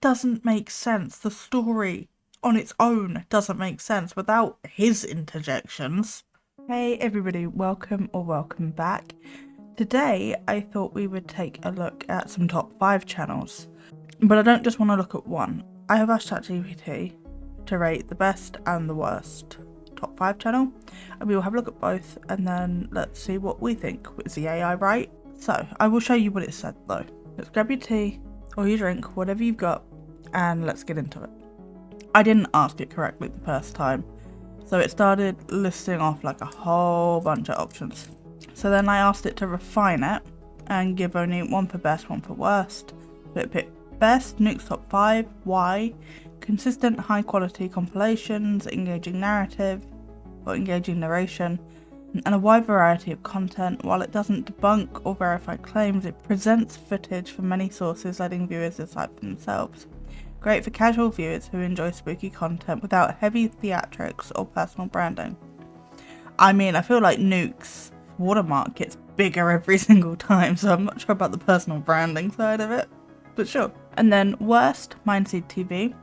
doesn't make sense. The story on its own doesn't make sense without his interjections. Hey everybody, welcome back. Today I thought we would take a look at some top 5 channels, but I don't just want to look at one. I have asked ChatGPT to rate the best and the worst top 5 channel, and we will have a look at both and then let's see what we think. Is the AI right? So I will show you what it said though. Let's grab your tea or your drink, whatever you've got, and let's get into it. I didn't ask it correctly the first time, so it started listing off like a whole bunch of options. So then I asked it to refine it and give only one for best, one for worst. So it picked best, Nuke's top 5, why, consistent high quality compilations, engaging narrative or engaging narration, and a wide variety of content. While it doesn't debunk or verify claims, it presents footage from many sources, letting viewers decide for themselves. Great for casual viewers who enjoy spooky content without heavy theatrics or personal branding. I mean, I feel like Nuke's watermark gets bigger every single time, so I'm not sure about the personal branding side of it, but sure. And then worst, Mindseed TV.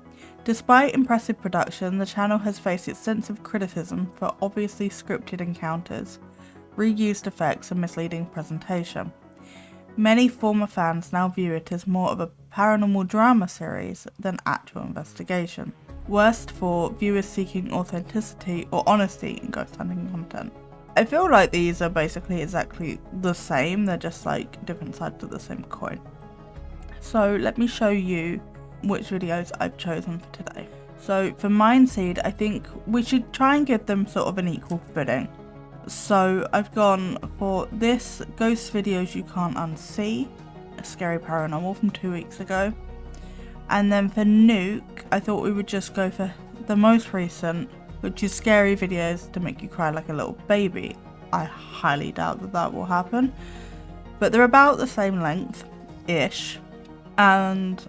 Despite impressive production, the channel has faced extensive criticism for obviously scripted encounters, reused effects and misleading presentation. Many former fans now view it as more of a paranormal drama series than actual investigation. Worst for viewers seeking authenticity or honesty in ghost hunting content. I feel like these are basically exactly the same, they're just like different sides of the same coin. So let me show you which videos I've chosen for today. So for Mindseed, I think we should try and give them sort of an equal footing. So I've gone for this ghost videos you can't unsee, a scary paranormal from 2 weeks ago. And then for Nuke, I thought we would just go for the most recent, which is scary videos to make you cry like a little baby. I highly doubt that that will happen, but they're about the same length-ish, and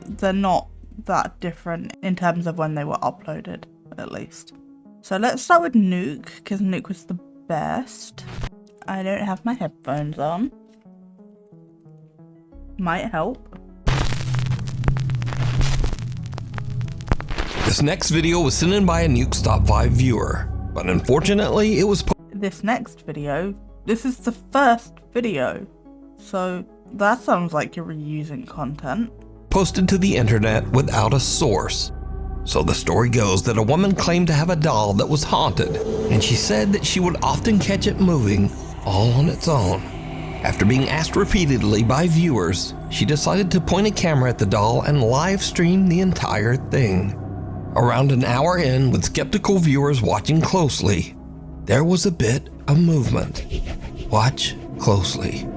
they're not that different in terms of when they were uploaded, at least. So let's start with Nuke, because Nuke was the best. I don't have my headphones on. Might help. This next video was sent in by a Nuke's top 5 viewer, but unfortunately it was this next video, this is the first video, so that sounds like you're reusing content. Posted to the internet without a source. So the story goes that a woman claimed to have a doll that was haunted, and she said that she would often catch it moving all on its own. After being asked repeatedly by viewers, she decided to point a camera at the doll and live stream the entire thing. Around an hour in, with skeptical viewers watching closely, there was a bit of movement. Watch closely.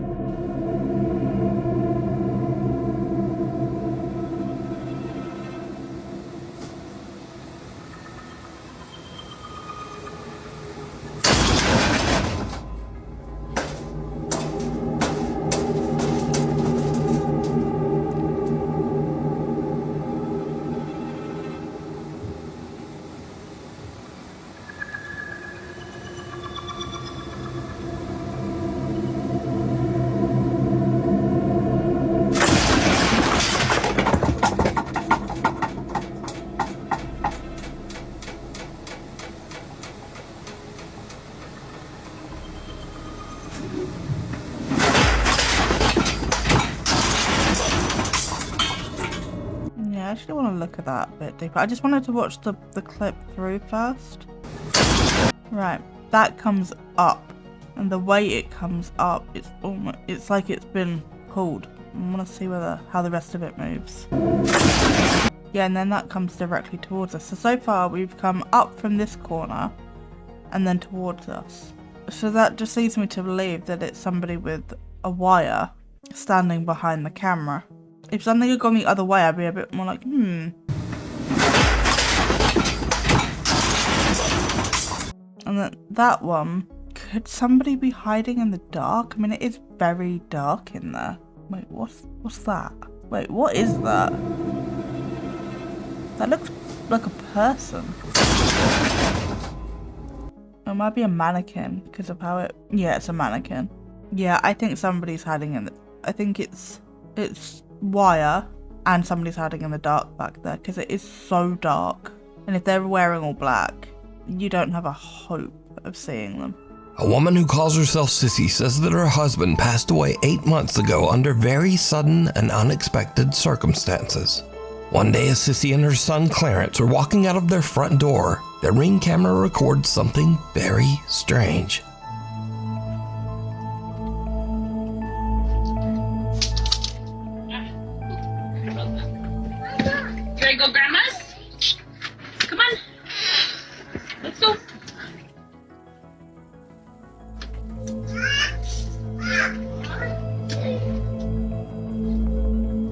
I actually want to look at that a bit deeper. I just wanted to watch the clip through first. Right, that comes up, and the way it comes up, it's like it's been pulled. I want to see how the rest of it moves. Yeah, and then that comes directly towards us. So far we've come up from this corner and then towards us. So that just leads me to believe that it's somebody with a wire standing behind the camera. If something had gone the other way, I'd be a bit more like, And then that one, could somebody be hiding in the dark? I mean, it is very dark in there. Wait, what's that? Wait, what is that? That looks like a person. It might be a mannequin because of how it... Yeah, it's a mannequin. Yeah, I think somebody's hiding in the... I think it's wire and somebody's hiding in the dark back there, because it is so dark. And if they're wearing all black, you don't have a hope of seeing them. A woman who calls herself Sissy says that her husband passed away 8 months ago under very sudden and unexpected circumstances. One day, as Sissy and her son Clarence are walking out of their front door, their Ring camera records something very strange. Can I go, Grandma's? Come on. Let's go.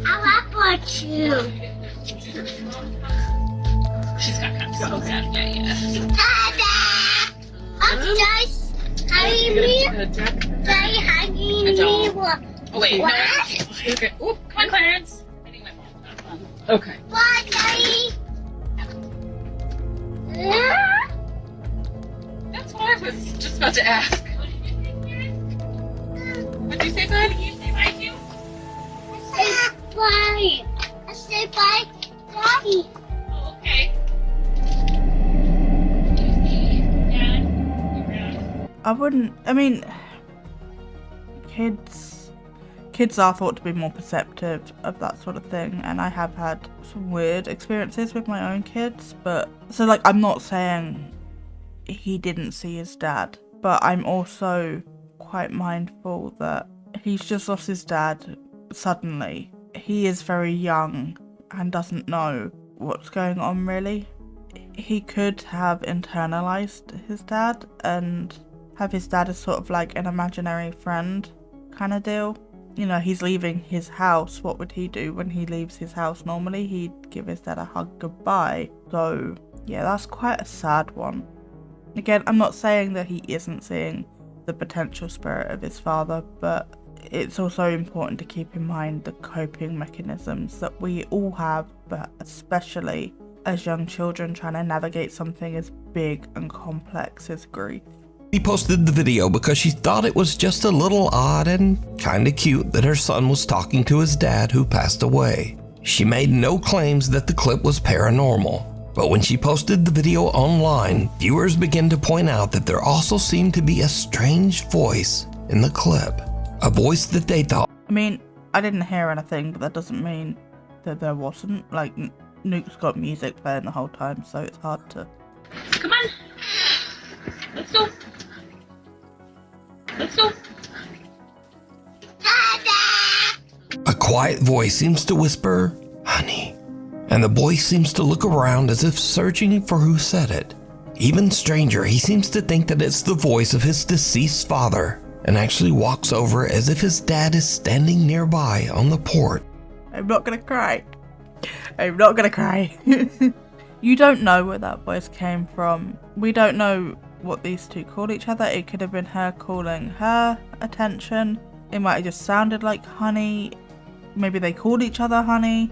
I want you. She's got kind of so sad. Yeah. Dada! Upstairs, hurry me. They hugging me. Oh, wait. What? No. Okay. Ooh, come on, Clarence. I think my mom's got one. Okay. What, Daddy? That's what I was just about to ask. What'd you say, bud? Did you say bye, too? Say bye. I say bye, Daddy. Oh, okay. Dad? I wouldn't, I mean, kids are thought to be more perceptive of that sort of thing, and I have had some weird experiences with my own kids, but, so like, I'm not saying he didn't see his dad, but I'm also quite mindful that he's just lost his dad suddenly. He is very young and doesn't know what's going on really. He could have internalized his dad and have his dad as sort of like an imaginary friend kind of deal. You know, he's leaving his house. What would he do when he leaves his house? Normally he'd give his dad a hug goodbye. So yeah, that's quite a sad one. Again, I'm not saying that he isn't seeing the potential spirit of his father, but it's also important to keep in mind the coping mechanisms that we all have, but especially as young children trying to navigate something as big and complex as grief. She posted the video because she thought it was just a little odd and kinda cute that her son was talking to his dad who passed away. She made no claims that the clip was paranormal, but when she posted the video online, viewers began to point out that there also seemed to be a strange voice in the clip. A voice that they thought, I mean, I didn't hear anything, but that doesn't mean that there wasn't. Like, Nuke's got music playing the whole time, so it's hard to... Come on. Let's go. Let's go. Dada! a quiet voice seems to whisper, "Honey," and the boy seems to look around as if searching for who said it. Even stranger, he seems to think that it's the voice of his deceased father and actually walks over as if his dad is standing nearby on the porch. I'm not gonna cry. I'm not gonna cry. You don't know where that voice came from. We don't know what these two called each other. It could have been her calling her attention. It might have just sounded like honey. Maybe they called each other honey.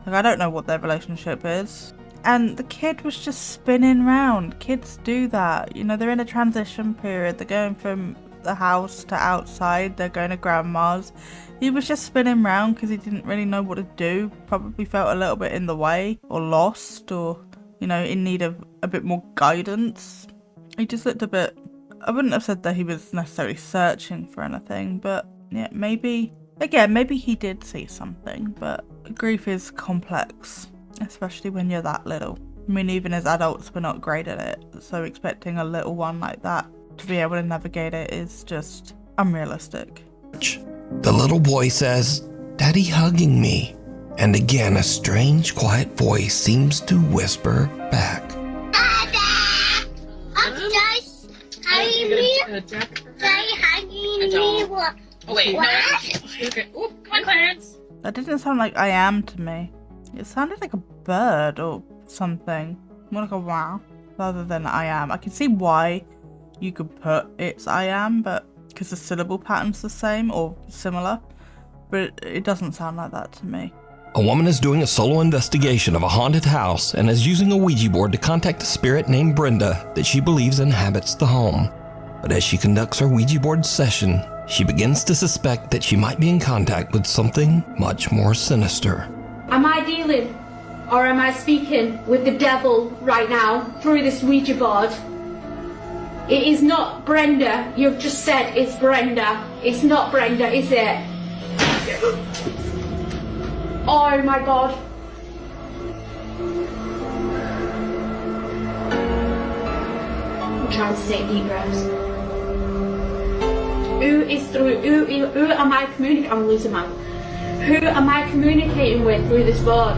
Like, I don't know what their relationship is. And the kid was just spinning round. Kids do that. You know, they're in a transition period. They're going from the house to outside. They're going to grandma's. He was just spinning round because he didn't really know what to do. Probably felt a little bit in the way or lost or, you know, in need of a bit more guidance. He just looked a bit... I wouldn't have said that he was necessarily searching for anything, but yeah, maybe... Again, maybe he did see something, but grief is complex, especially when you're that little. I mean, even as adults, we're not great at it, so expecting a little one like that to be able to navigate it is just unrealistic. The little boy says, "Daddy hugging me." And again, a strange, quiet voice seems to whisper back, Dada! Upstairs, hurry me. They hugging me. Oh, wait. What? No. Okay. Ooh, come on, Clarence. That didn't sound like I am to me. It sounded like a bird or something. More like a wow, rather than I am. I can see why you could put it's I am, but because the syllable pattern's the same or similar, but it doesn't sound like that to me. A woman is doing a solo investigation of a haunted house and is using a Ouija board to contact a spirit named Brenda that she believes inhabits the home. But as she conducts her Ouija board session, she begins to suspect that she might be in contact with something much more sinister. Am I dealing or am I speaking with the devil right now through this Ouija board? It is not Brenda. You've just said it's Brenda. It's not Brenda, is it? Oh my God. I'm trying to take deep breaths. Who am I communicating? I'm losing my. Who am I communicating with through this board?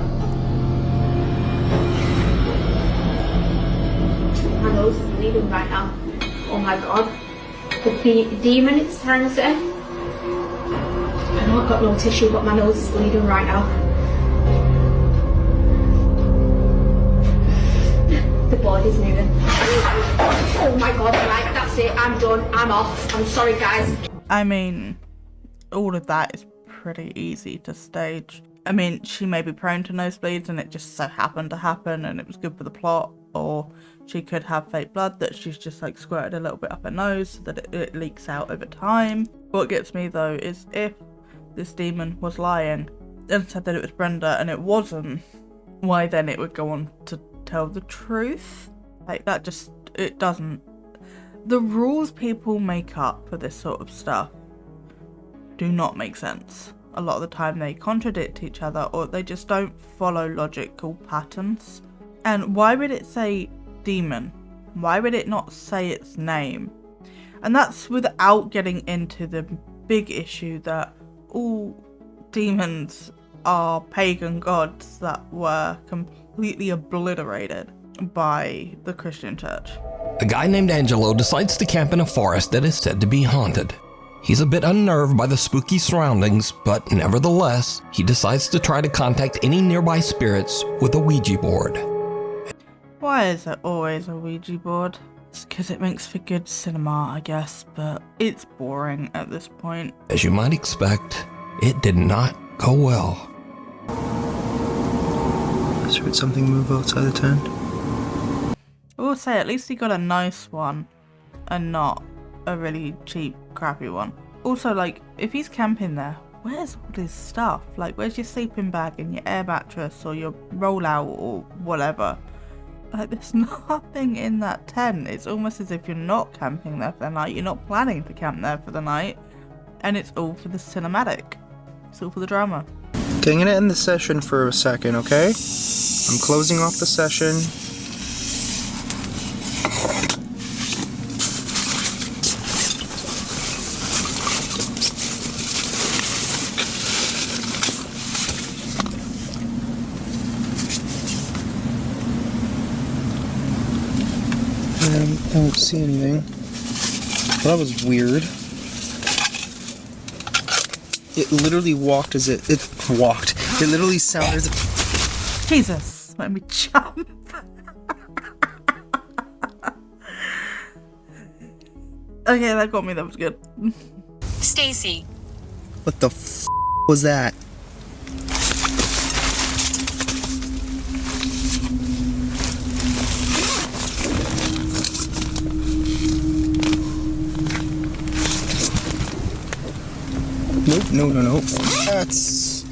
My nose is bleeding right now. Oh my God. The demon, it's trying to say. I know I've got no tissue, but my nose is bleeding right now. The board is moving. Oh my God, right, that's it. I'm done. I'm off. I'm sorry, guys. I mean, all of that is pretty easy to stage. I mean, she may be prone to nosebleeds and it just so happened to happen and it was good for the plot, or she could have fake blood that she's just like squirted a little bit up her nose so that it leaks out over time. What gets me though is if this demon was lying and said that it was Brenda and it wasn't, why then it would go on to tell the truth? Like that just, it doesn't. The rules people make up for this sort of stuff do not make sense. A lot of the time they contradict each other or they just don't follow logical patterns. And why would it say demon? Why would it not say its name? And that's without getting into the big issue that all demons are pagan gods that were completely obliterated by the Christian church. A guy named Angelo decides to camp in a forest that is said to be haunted. He's a bit unnerved by the spooky surroundings, but nevertheless, he decides to try to contact any nearby spirits with a Ouija board. Why is there always a Ouija board? It's because it makes for good cinema, I guess, but it's boring at this point. As you might expect, it did not go well. Just heard something move outside the tent. I will say, at least he got a nice one and not a really cheap, crappy one. Also, like, if he's camping there, where's all his stuff? Like, where's your sleeping bag and your air mattress or your rollout or whatever? Like, there's nothing in that tent. It's almost as if you're not camping there for the night. You're not planning to camp there for the night. And it's all for the cinematic. It's all for the drama. Okay, I'm gonna end the session for a second, okay? I'm closing off the session. I don't see anything. Well, that was weird. It literally walked as it walked. It literally sounded as if... Jesus, let me jump. Okay, that got me. That was good. Stacy. What the f*** was that? Nope, no. That's...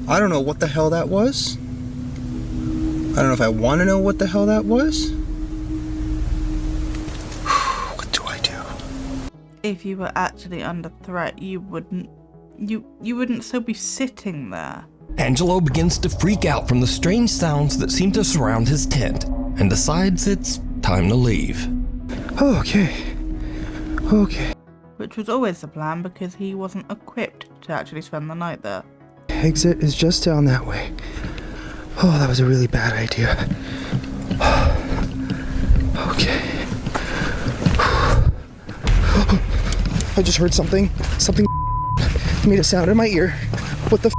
I don't know what the hell that was. I don't know if I want to know what the hell that was. What do I do? If you were actually under threat, you wouldn't still be sitting there. Angelo begins to freak out from the strange sounds that seem to surround his tent and decides it's time to leave. Okay. Which was always the plan because he wasn't equipped to actually spend the night there. Exit is just down that way. Oh, that was a really bad idea. Okay. I just heard something. Something made a sound in my ear. What the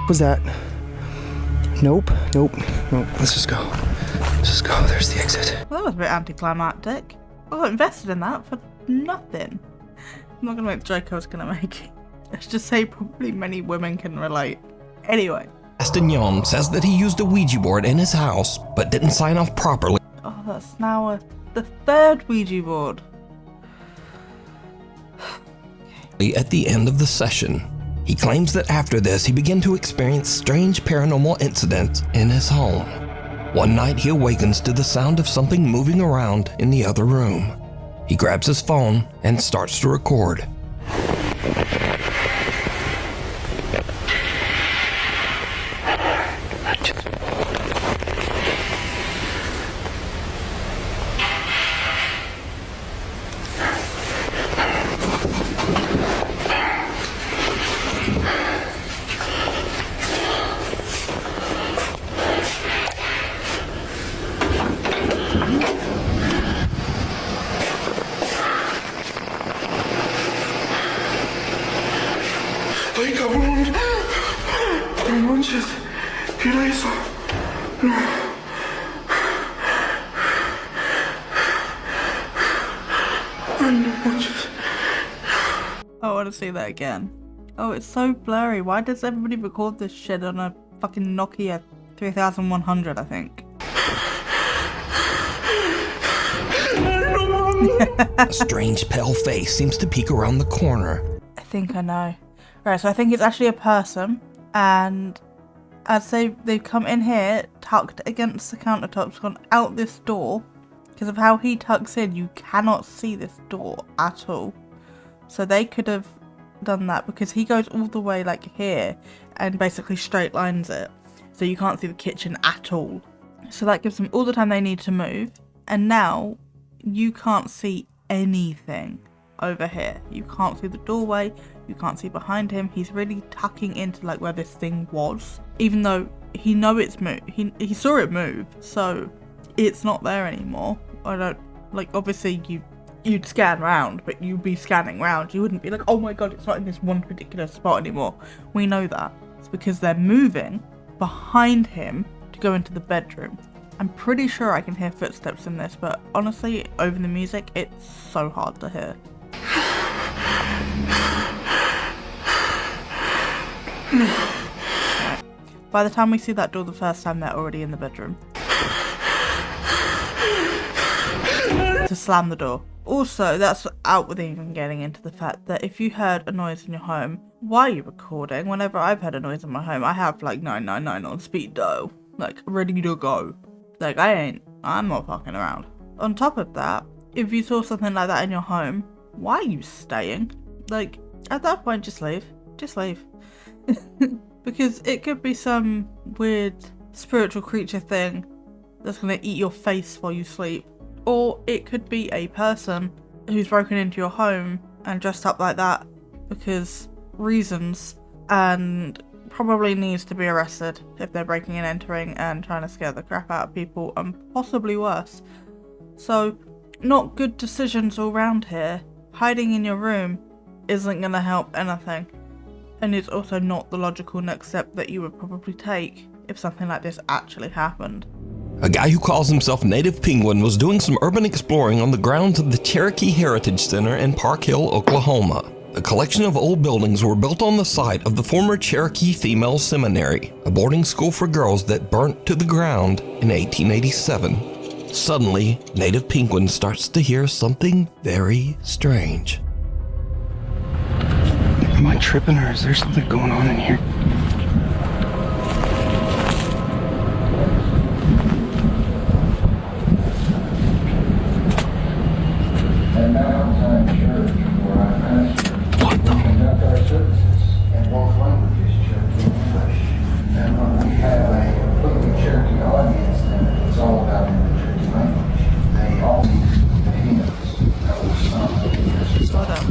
was that? Nope. Let's just go. There's the exit. Well, that was a bit anticlimactic. I got invested in that for nothing. I'm not gonna make the joke I was gonna make. Let's just say probably many women can relate. Anyway. Castagnon says that he used a Ouija board in his house, but didn't sign off properly. Oh, that's now the third Ouija board. At the end of the session, He claims that after this, he began to experience strange paranormal incidents in his home. One night, he awakens to the sound of something moving around in the other room. He grabs his phone and starts to record. Ay, cabrón. No manches. ¿Qué era eso? No. Ay, no manches. I want to see that again. Oh, it's so blurry. Why does everybody record this shit on a fucking Nokia 3100, I think? A strange pale face seems to peek around the corner. I think I know. Right, so I think it's actually a person, and as they've come in here, tucked against the countertops, gone out this door. Because of how he tucks in, you cannot see this door at all. So they could have done that because he goes all the way like here and basically straight lines it. So you can't see the kitchen at all. So that gives them all the time they need to move. And now you can't see anything over here. You can't see the doorway. You can't see behind him. He's really tucking into like where this thing was. Even though he know it's moved. He saw it move. So it's not there anymore. I don't, like, obviously you'd scan round, but you'd be scanning round. You wouldn't be like, oh my god, it's not in this one particular spot anymore. We know that. It's because they're moving behind him to go into the bedroom. I'm pretty sure I can hear footsteps in this, but honestly, over the music, it's so hard to hear. Right. By the time we see that door the first time, they're already in the bedroom. To slam the door. Also, that's out with even getting into the fact that if you heard a noise in your home, why are you recording? Whenever I've heard a noise in my home, I have like 999 on speed dial, like ready to go. Like I'm not fucking around. On top of that, if you saw something like that in your home, why are you staying? Like, at that point, just leave. Just leave. Because it could be some weird spiritual creature thing that's gonna eat your face while you sleep. Or it could be a person who's broken into your home and dressed up like that because reasons, and probably needs to be arrested if they're breaking and entering and trying to scare the crap out of people, and possibly worse. So, not good decisions all round here. Hiding in your room isn't going to help anything. And it's also not the logical next step that you would probably take if something like this actually happened. A guy who calls himself Native Penguin was doing some urban exploring on the grounds of the Cherokee Heritage Center in Park Hill, Oklahoma. The collection of old buildings were built on the site of the former Cherokee Female Seminary, a boarding school for girls that burnt to the ground in 1887. Suddenly, Native Penguin starts to hear something very strange. Am I tripping or is there something going on in here? What the? In both languages, Cherokee and English. And when we have a completely Cherokee audience, then it's all about in the Cherokee language. They all speak the hymns that were sung. Slow down.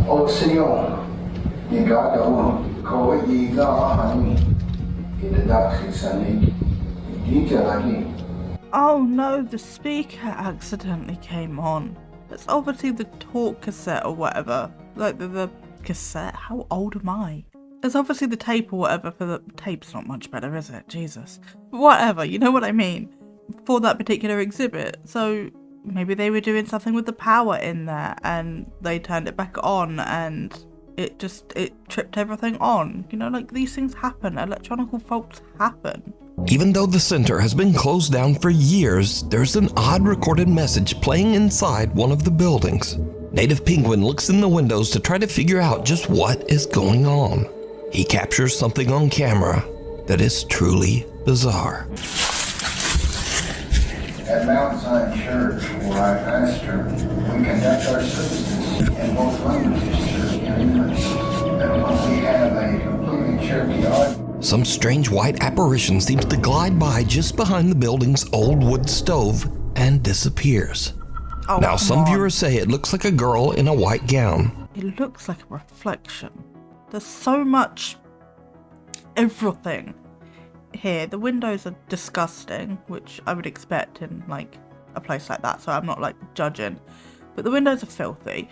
O Senhor, ligado ko iga hani, idadakisani, ididalagi. Oh no, the speaker accidentally came on. It's obviously the talk cassette or whatever. Like the cassette? How old am I? It's obviously the tape or whatever for the... Tape's not much better, is it? Jesus. But whatever, you know what I mean. For that particular exhibit. So maybe they were doing something with the power in there and they turned it back on and it tripped everything on. You know, like, these things happen. Electronical faults happen. Even though the center has been closed down for years, there's an odd recorded message playing inside one of the buildings. Native Penguin looks in the windows to try to figure out just what is going on. He captures something on camera that is truly bizarre. At Mount Zion Church, where I pastor, we conduct our services in both languages, Cherokee and English. And we have a completely Cherokee audience. Some strange white apparition seems to glide by just behind the building's old wood stove and disappears. Oh, now, some on. viewers say it looks like a girl in a white gown. It looks like a reflection. There's so much everything here. The windows are disgusting, which I would expect in like a place like that, so I'm not like judging. But the windows are filthy.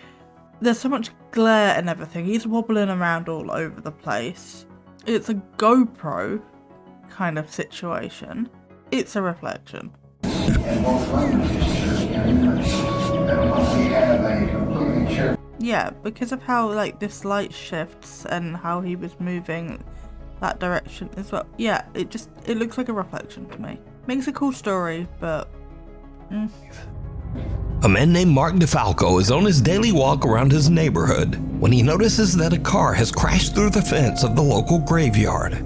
There's so much glare and everything. He's wobbling around all over the place. It's a GoPro kind of situation. It's a reflection. In both languages, Cherokee and English. And we have a completely Cherokee. Yeah, because of how like this light shifts and how he was moving that direction as well. Yeah, it looks like a reflection to me. Makes a cool story, but A man named Mark DeFalco is on his daily walk around his neighborhood when he notices that a car has crashed through the fence of the local graveyard.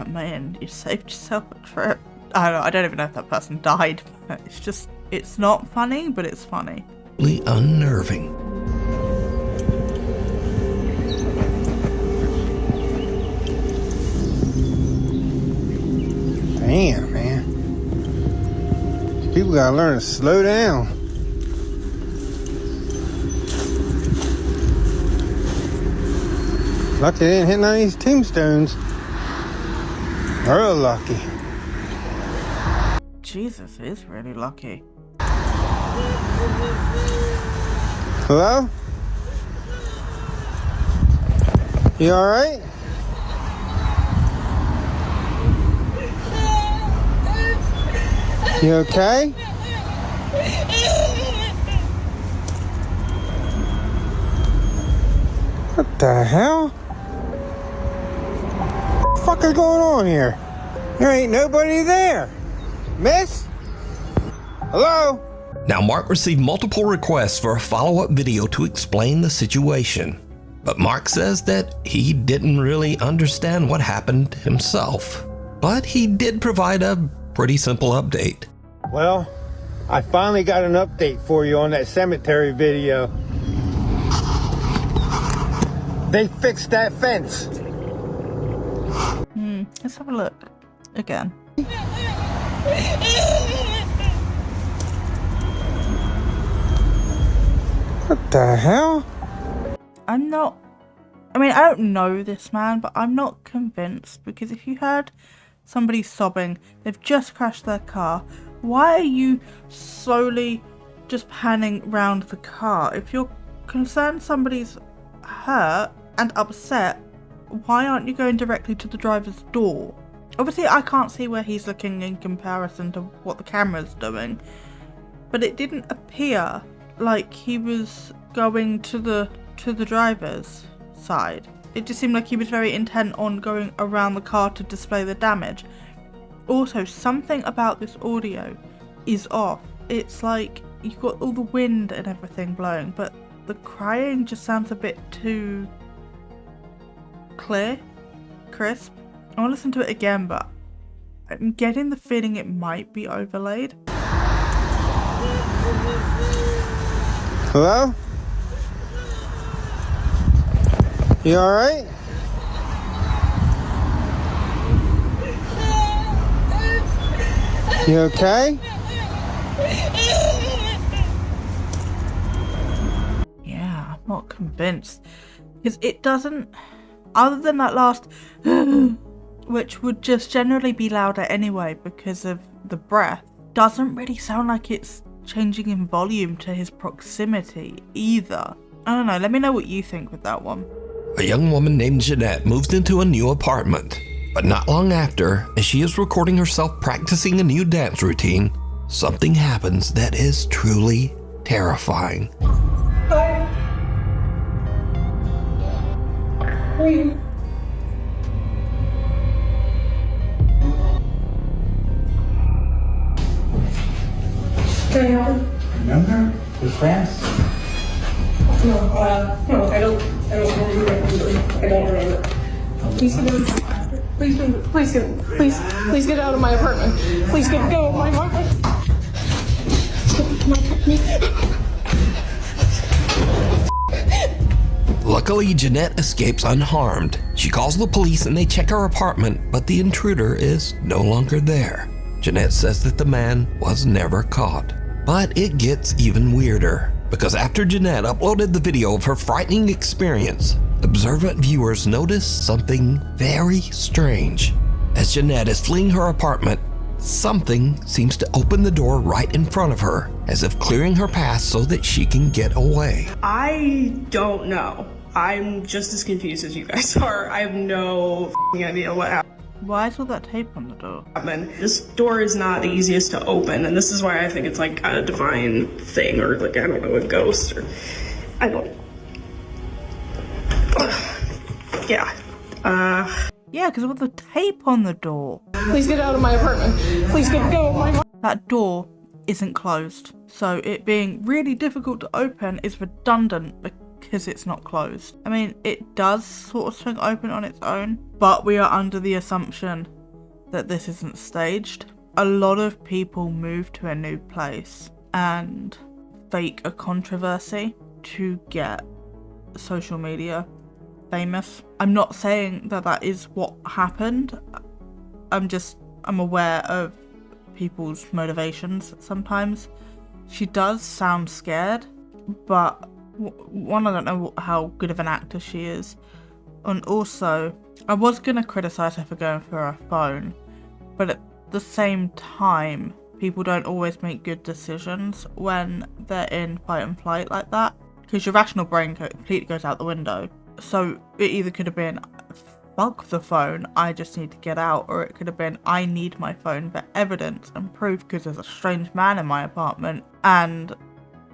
Man, you saved yourself a trip. I don't even know if that person died. It's not funny, but it's funny. Really unnerving. Damn, man. People gotta learn to slow down. Lucky they didn't hit none of these tombstones. Real lucky. Jesus is really lucky. Hello? You alright? You okay? What the hell? What the fuck is going on here? There ain't nobody there. Miss? Hello? Now, Mark received multiple requests for a follow-up video to explain the situation. But Mark says that he didn't really understand what happened himself. But he did provide a pretty simple update. Well, I finally got an update for you on that cemetery video. They fixed that fence. Let's have a look again. What the hell? I don't know this man, but I'm not convinced, because if you heard somebody sobbing, they've just crashed their car, why are you slowly just panning round the car? If you're concerned somebody's hurt and upset, why aren't you going directly to the driver's door? Obviously I can't see where he's looking in comparison to what the camera's doing, but it didn't appear like he was going to the driver's side. It just seemed like he was very intent on going around the car to display the damage. Also, something about this audio is off. It's like you've got all the wind and everything blowing, but the crying just sounds a bit too crisp. I want to listen to it again, but I'm getting the feeling it might be overlaid. Hello? You alright? You okay? Yeah, I'm not convinced. Because it doesn't, other than that last which would just generally be louder anyway because of the breath, doesn't really sound like it's changing in volume to his proximity either. I don't know, let me know what you think with that one. A young woman named Jeanette moves into a new apartment. But not long after, as she is recording herself practicing a new dance routine, something happens that is truly terrifying. Can I help you? Remember? We're friends. No, I don't remember. I don't remember. Please get out. Please get out of my apartment. Please go of my apartment. Luckily, Jeanette escapes unharmed. She calls the police and they check her apartment, but the intruder is no longer there. Jeanette says that the man was never caught. But it gets even weirder, because after Jeanette uploaded the video of her frightening experience, observant viewers notice something very strange. As Jeanette is fleeing her apartment, something seems to open the door right in front of her, as if clearing her path so that she can get away. I don't know. I'm just as confused as you guys are. I have no idea what happened. Why is all that tape on the door? This door is not the easiest to open, and this is why I think it's like a divine thing, or like, I don't know, a ghost, or I don't. Yeah. Yeah, because of the tape on the door. Please get out of my apartment. Please go of my apartment. That door isn't closed, so it being really difficult to open is redundant because it's not closed. I mean, it does sort of swing open on its own, but we are under the assumption that this isn't staged. A lot of people move to a new place and fake a controversy to get social media famous. I'm not saying that that is what happened. I'm aware of people's motivations sometimes. She does sound scared, but one, I don't know how good of an actor she is, and also I was gonna criticize her for going through her phone, but at the same time, people don't always make good decisions when they're in fight and flight like that, because your rational brain completely goes out the window. So it either could have been, fuck the phone, I just need to get out, or it could have been, I need my phone for evidence and proof because there's a strange man in my apartment and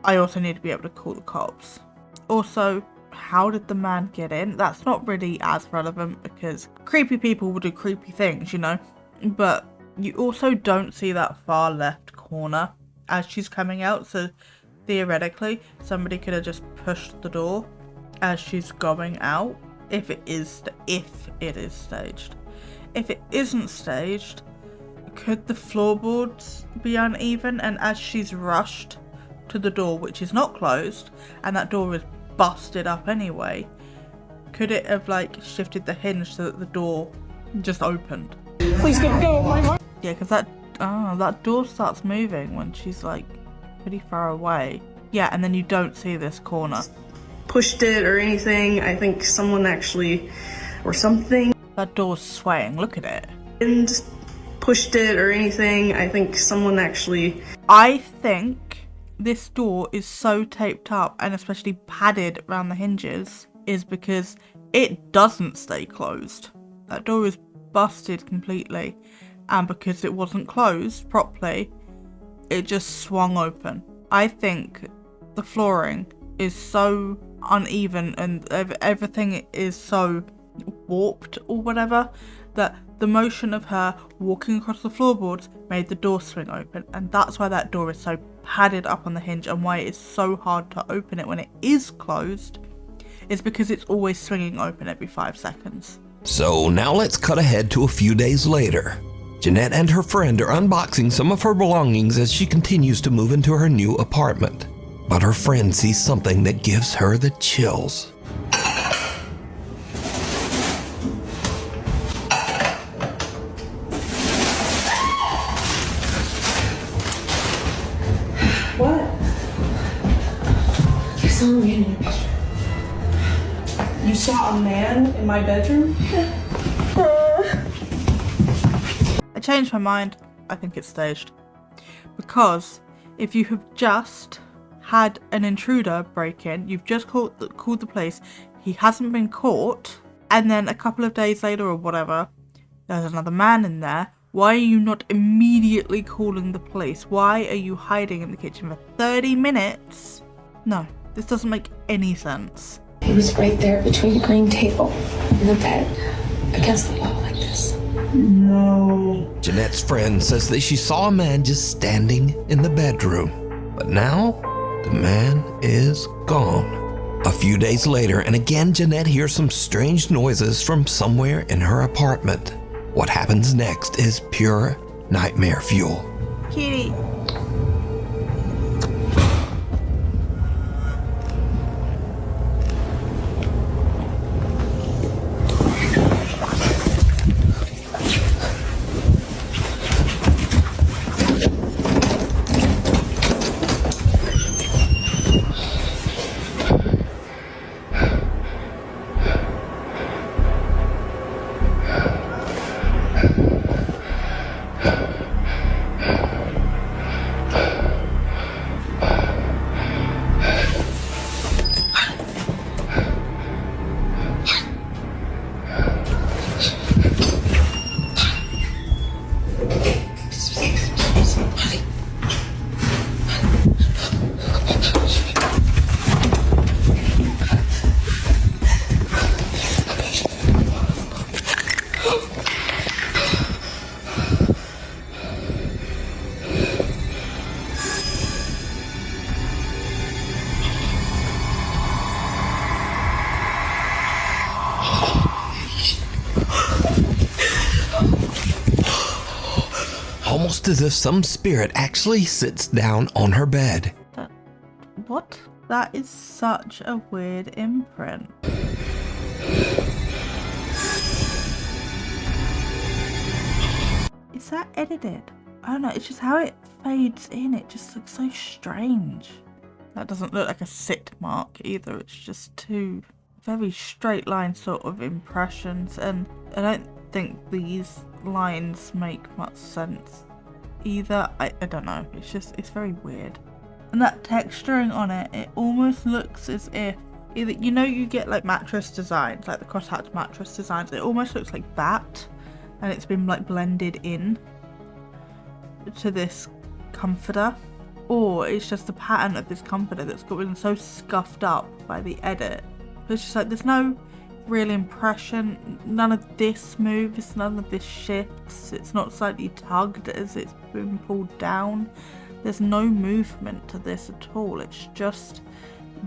I also need to be able to call the cops. Also, how did the man get in? That's not really as relevant because creepy people will do creepy things, you know, but you also don't see that far left corner as she's coming out, so theoretically somebody could have just pushed the door as she's going out if it is staged. If it isn't staged, could the floorboards be uneven, and as she's rushed to the door, which is not closed, and that door is busted up anyway, could it have like shifted the hinge so that the door just opened? Please go of my apartment. Yeah, because that door starts moving when she's like pretty far away. Yeah, and then you don't see this corner. Pushed it or anything. I think someone actually, or something. That door's swaying, look at it. And pushed it or anything. I think someone actually. I think this door is so taped up and especially padded around the hinges is because it doesn't stay closed. That door is busted completely, and because it wasn't closed properly, it just swung open. I think the flooring is so uneven and everything is so warped or whatever that the motion of her walking across the floorboards made the door swing open, and that's why that door is so padded up on the hinge, and why it's so hard to open it when it is closed is because it's always swinging open every 5 seconds. So now let's cut ahead to a few days later. Jeanette and her friend are unboxing some of her belongings as she continues to move into her new apartment. But her friend sees something that gives her the chills. What? You saw me in your bedroom. You saw a man in my bedroom? I changed my mind. I think it's staged. Because if you have just had an intruder break in, you've just called the police, he hasn't been caught, and then a couple of days later or whatever, there's another man in there, why are you not immediately calling the police? Why are you hiding in the kitchen for 30 minutes? No, this doesn't make any sense. He was right there between the green table and the bed, against the wall like this. No. Jeanette's friend says that she saw a man just standing in the bedroom, but now the man is gone. A few days later, and again Jeanette hears some strange noises from somewhere in her apartment. What happens next is pure nightmare fuel. Kitty. Almost as if some spirit actually sits down on her bed. What? That is such a weird imprint. Is that edited? I don't know, it's just how it fades in, it just looks so strange. That doesn't look like a sit mark either, it's just two very straight line sort of impressions, and I don't think these lines make much sense either. I don't know, it's very weird. And that texturing on it, it almost looks as if either, you know, you get like mattress designs, like the crosshatch mattress designs, it almost looks like that, and it's been like blended in to this comforter, or it's just the pattern of this comforter that's gotten so scuffed up by the edit. It's just like there's no real impression, none of this moves, none of this shifts, it's not slightly tugged as it's been pulled down, there's no movement to this at all, it's just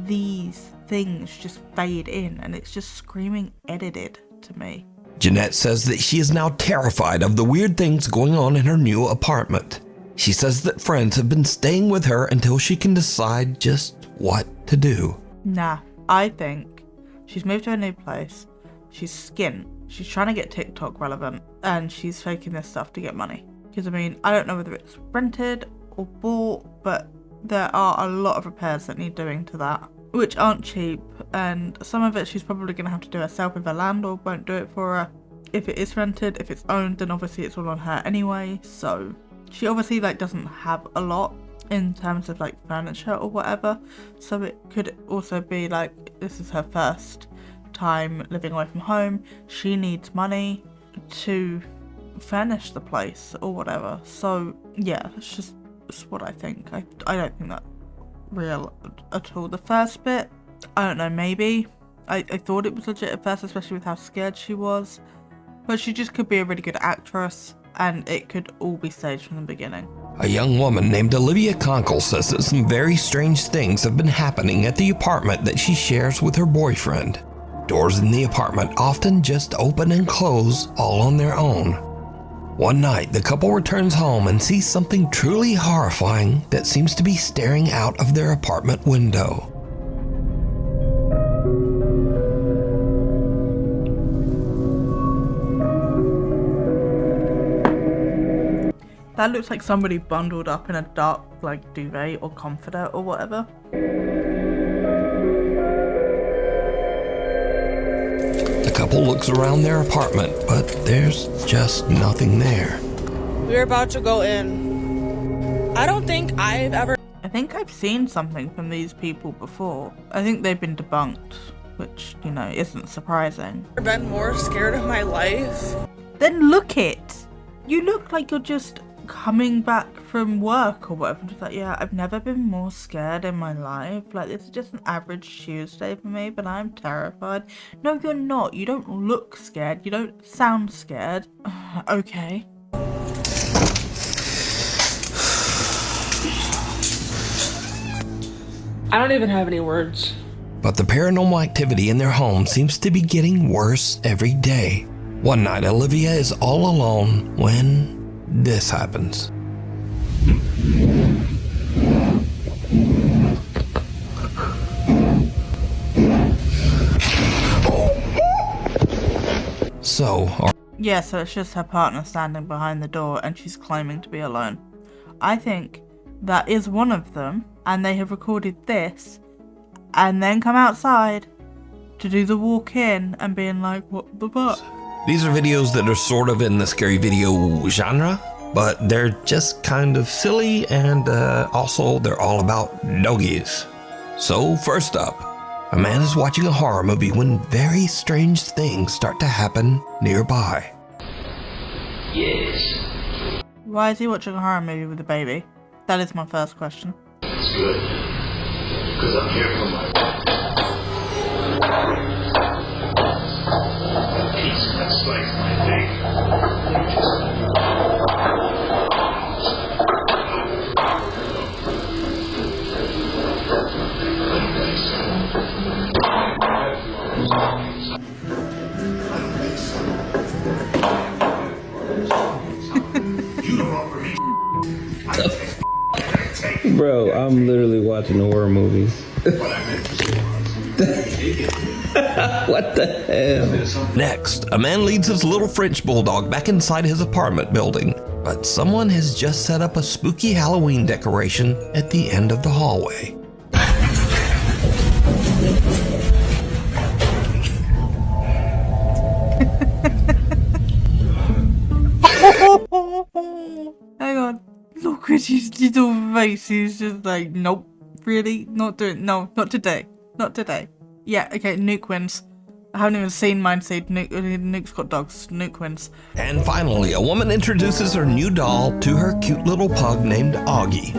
these things just fade in and it's just screaming edited to me. Jeanette says that she is now terrified of the weird things going on in her new apartment. She says that friends have been staying with her until she can decide just what to do. Nah, I think she's moved to a new place, she's skint, she's trying to get TikTok relevant, and she's faking this stuff to get money. Because I mean, I don't know whether it's rented or bought, but there are a lot of repairs that need doing to that, which aren't cheap, and some of it she's probably going to have to do herself if her landlord won't do it for her. If it is rented, if it's owned, then obviously it's all on her anyway, so she obviously like doesn't have a lot in terms of like furniture or whatever, so it could also be like this is her first time living away from home, she needs money to furnish the place or whatever. So yeah, that's what I think. I don't think that's real at all. The first bit, I don't know, maybe I thought it was legit at first, especially with how scared she was, but she just could be a really good actress and it could all be staged from the beginning. A young woman named Olivia Conkle says that some very strange things have been happening at the apartment that she shares with her boyfriend. Doors in the apartment often just open and close all on their own. One night, the couple returns home and sees something truly horrifying that seems to be staring out of their apartment window. That looks like somebody bundled up in a dark like duvet or comforter or whatever. The couple looks around their apartment, but there's just nothing there. We're about to go in. I don't think I think I've seen something from these people before. I think they've been debunked, which, you know, isn't surprising. been more scared of my life. Then look it! You look like you're just coming back from work or whatever. I'm just like, yeah, I've never been more scared in my life. Like, this is just an average Tuesday for me, but I'm terrified. No, you're not. You don't look scared. You don't sound scared. Okay. I don't even have any words. But the paranormal activity in their home seems to be getting worse every day. One night, Olivia is all alone when this happens. So it's just her partner standing behind the door and she's claiming to be alone. I think that is one of them, and they have recorded this and then come outside to do the walk in and being like, what the fuck? these are videos that are sort of in the scary video genre, but they're just kind of silly, and also they're all about doggies. So first up, a man is watching a horror movie when very strange things start to happen nearby. Yes. Why is he watching a horror movie with a baby? That is my first question. It's good. Because I'm here for my peace that slice my Bro, I'm literally watching a horror movie. What the hell? Next, a man leads his little French bulldog back inside his apartment building, but someone has just set up a spooky Halloween decoration at the end of the hallway. Hang on. Look at his little face. He's just like, nope. Really? Not doing. No, not today. Not today. Yeah, okay, Nuke wins. I haven't even seen Mindseed. Nuke's got dogs. Nuke wins. And finally, a woman introduces her new doll to her cute little pug named Augie.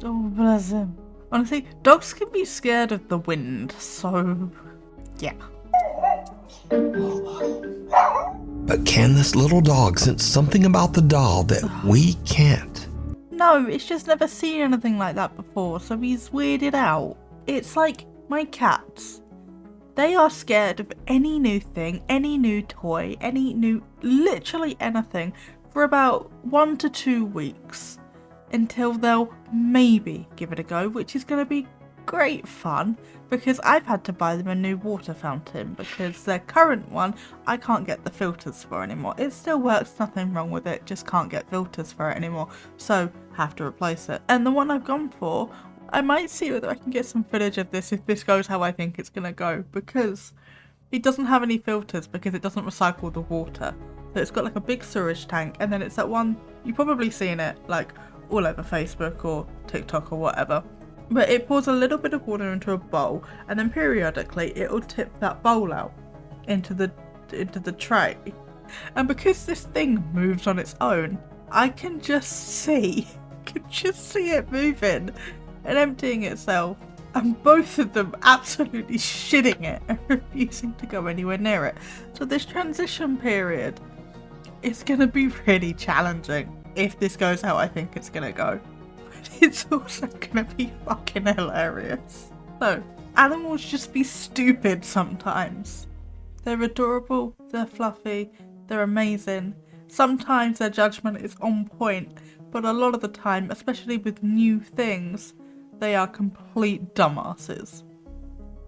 Oh, bless him. Honestly, dogs can be scared of the wind, so yeah. But can this little dog sense something about the doll that we can't? No, it's just never seen anything like that before, so he's weirded out. It's like my cats. They are scared of any new thing, any new toy, literally anything for about 1 to 2 weeks until they'll maybe give it a go, which is going to be great fun because I've had to buy them a new water fountain because their current one I can't get the filters for anymore. It still works, nothing wrong with it, just can't get filters for it anymore, so have to replace it. And the one I've gone for, I might see whether I can get some footage of this if this goes how I think it's gonna go, because it doesn't have any filters because it doesn't recycle the water. So it's got like a big sewage tank, and then it's that one, you've probably seen it like all over Facebook or TikTok or whatever, but it pours a little bit of water into a bowl and then periodically it'll tip that bowl out into the tray. And because this thing moves on its own, I can just see it moving and emptying itself, and both of them absolutely shitting it and refusing to go anywhere near it. So this transition period is going to be really challenging if this goes how I think it's going to go. But it's also going to be fucking hilarious. So, animals just be stupid sometimes. They're adorable, they're fluffy, they're amazing. Sometimes their judgment is on point, but a lot of the time, especially with new things, they are complete dumbasses.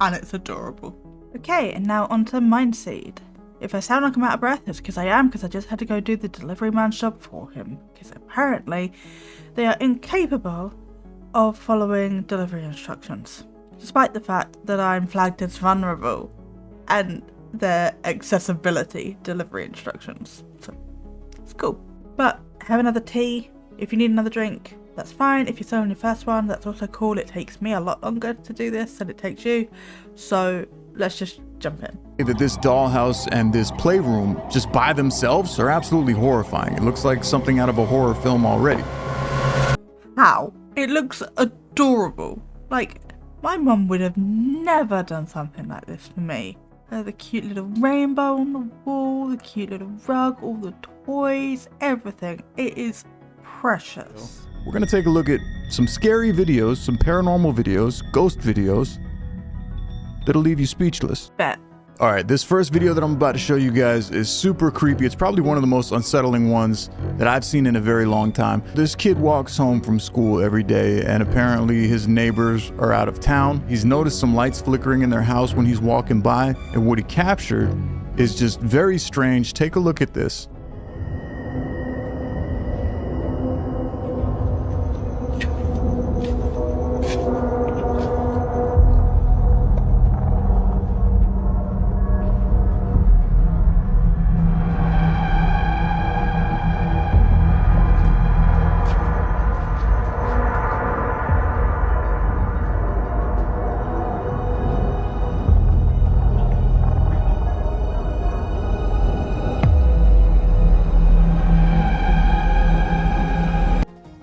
And it's adorable. Okay, and now onto Mindseed. If I sound like I'm out of breath, it's because I am, because I just had to go do the delivery man's job for him. Because apparently they are incapable of following delivery instructions. Despite the fact that I'm flagged as vulnerable and their accessibility delivery instructions. So it's cool. But have another tea, If you need another drink, that's fine. If you're still on your first one, that's also cool. It takes me a lot longer to do this than it takes you. So let's just jump in. That this dollhouse and this playroom just by themselves are absolutely horrifying. It looks like something out of a horror film already. How? It looks adorable. Like, my mum would have never done something like this for me. The cute little rainbow on the wall, the cute little rug, all the toys, everything. It is precious. We're gonna take a look at some scary videos, some paranormal videos, ghost videos that'll leave you speechless. Bet. All right, this first video that I'm about to show you guys is super creepy. It's probably one of the most unsettling ones that I've seen in a very long time. This kid walks home from school every day, and apparently his neighbors are out of town. He's noticed some lights flickering in their house when he's walking by, and what he captured is just very strange. Take a look at this.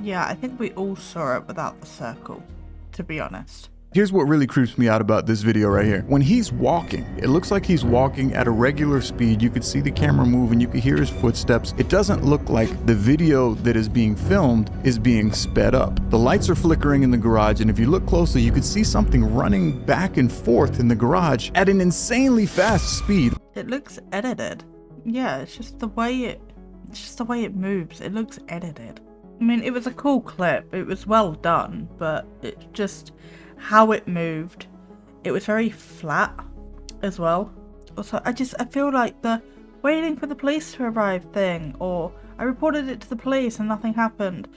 Yeah, I think we all saw it without the circle, to be honest. Here's what really creeps me out about this video right here. When he's walking, it looks like he's walking at a regular speed. You could see the camera move and you could hear his footsteps. It doesn't look like the video that is being filmed is being sped up. The lights are flickering in the garage, and if you look closely, you could see something running back and forth in the garage at an insanely fast speed. It looks edited. Yeah, it's just the way it moves. It looks edited. I mean, it was a cool clip. It was well done, but it just how it moved. It was very flat as well. Also, I feel like the waiting for the police to arrive thing, or I reported it to the police and nothing happened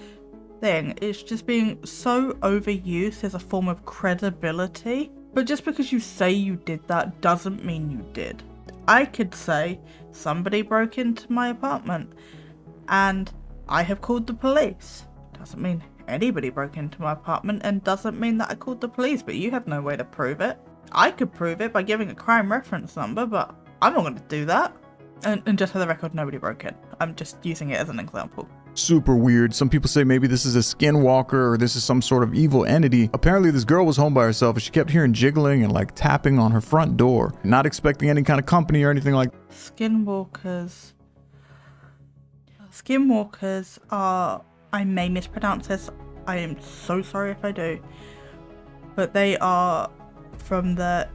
thing, is just being so overused as a form of credibility. But just because you say you did that doesn't mean you did. I could say somebody broke into my apartment and I have called the police. Doesn't mean anybody broke into my apartment, and doesn't mean that I called the police, but you have no way to prove it. I could prove it by giving a crime reference number, but I'm not going to do that. And just for the record, nobody broke in. I'm just using it as an example. Super weird. Some people say maybe this is a skinwalker or this is some sort of evil entity. Apparently this girl was home by herself and she kept hearing jiggling and like tapping on her front door, not expecting any kind of company or anything like that. Skinwalkers are, I may mispronounce this, I am so sorry if I do, but they are from the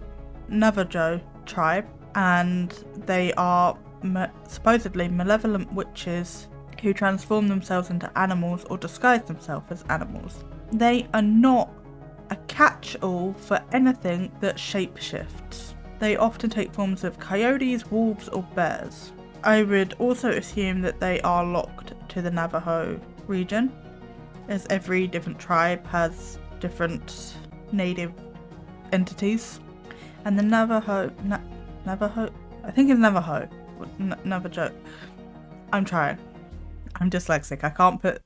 Navajo tribe, and they are supposedly malevolent witches who transform themselves into animals or disguise themselves as animals. They are not a catch-all for anything that shapeshifts. They often take forms of coyotes, wolves, or bears. I would also assume that they are locked to the Navajo region, as every different tribe has different native entities. And the Navajo, I think it's Navajo, Navajo. I'm trying. I'm dyslexic. I can't put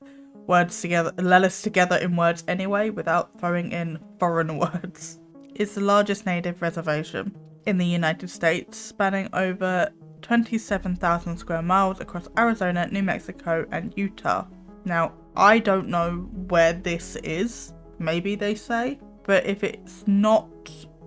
words together, letters together in words anyway without throwing in foreign words. It's the largest native reservation in the United States, spanning over 27,000 square miles across Arizona, New Mexico, and Utah. Now, I don't know where this is, maybe they say, but if it's not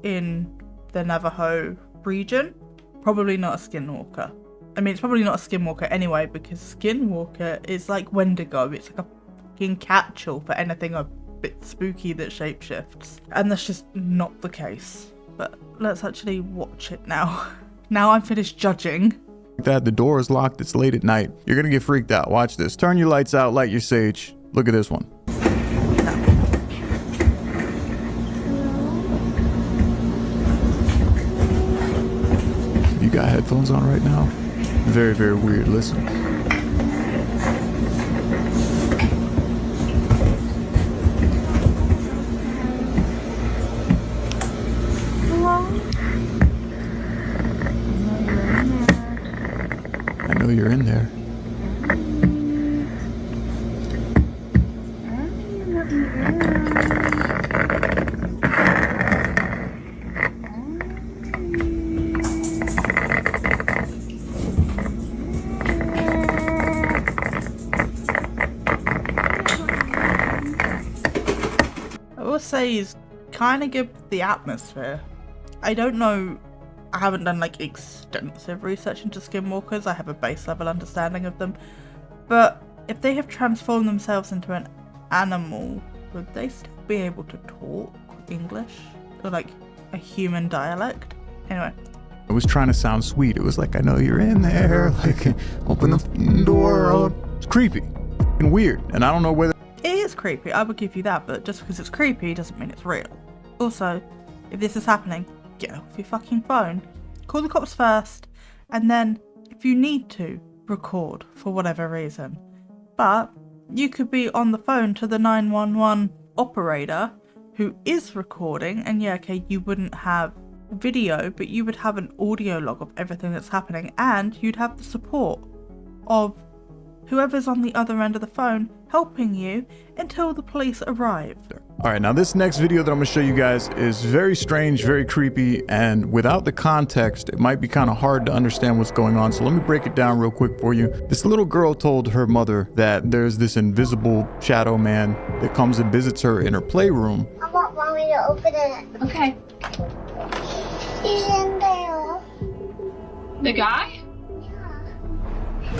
in the Navajo region, probably not a skinwalker. I mean, it's probably not a skinwalker anyway, because skinwalker is like Wendigo. It's like a fucking catch-all for anything a bit spooky that shapeshifts. And that's just not the case. But let's actually watch it now. Now I'm finished judging. That the door is locked, it's late at night. You're gonna get freaked out. Watch this. Turn your lights out, light your sage. Look at this one. You got headphones on right now? Very, very weird. Listen. I know you're in there. say is kind of give the atmosphere. I don't know, I haven't done like extensive research into skinwalkers. I have a base level understanding of them. But if they have transformed themselves into an animal, would they still be able to talk English? Or like a human dialect? Anyway. It was trying to sound sweet. It was like, I know you're in there. Like, open the door. It's creepy and weird. And I don't know whether... It is creepy, I would give you that, but just because it's creepy doesn't mean it's real. Also, if this is happening, get off your fucking phone, call the cops first, and then, if you need to, record for whatever reason. But you could be on the phone to the 911 operator who is recording, and yeah, okay, you wouldn't have video, but you would have an audio log of everything that's happening, and you'd have the support of whoever's on the other end of the phone helping you until the police arrive. All right, now this next video that I'm gonna show you guys is very strange, very creepy, and without the context, it might be kind of hard to understand what's going on. So let me break it down real quick for you. This little girl told her mother that there's this invisible shadow man that comes and visits her in her playroom. I want mommy to open it. Okay. He's in there. The guy?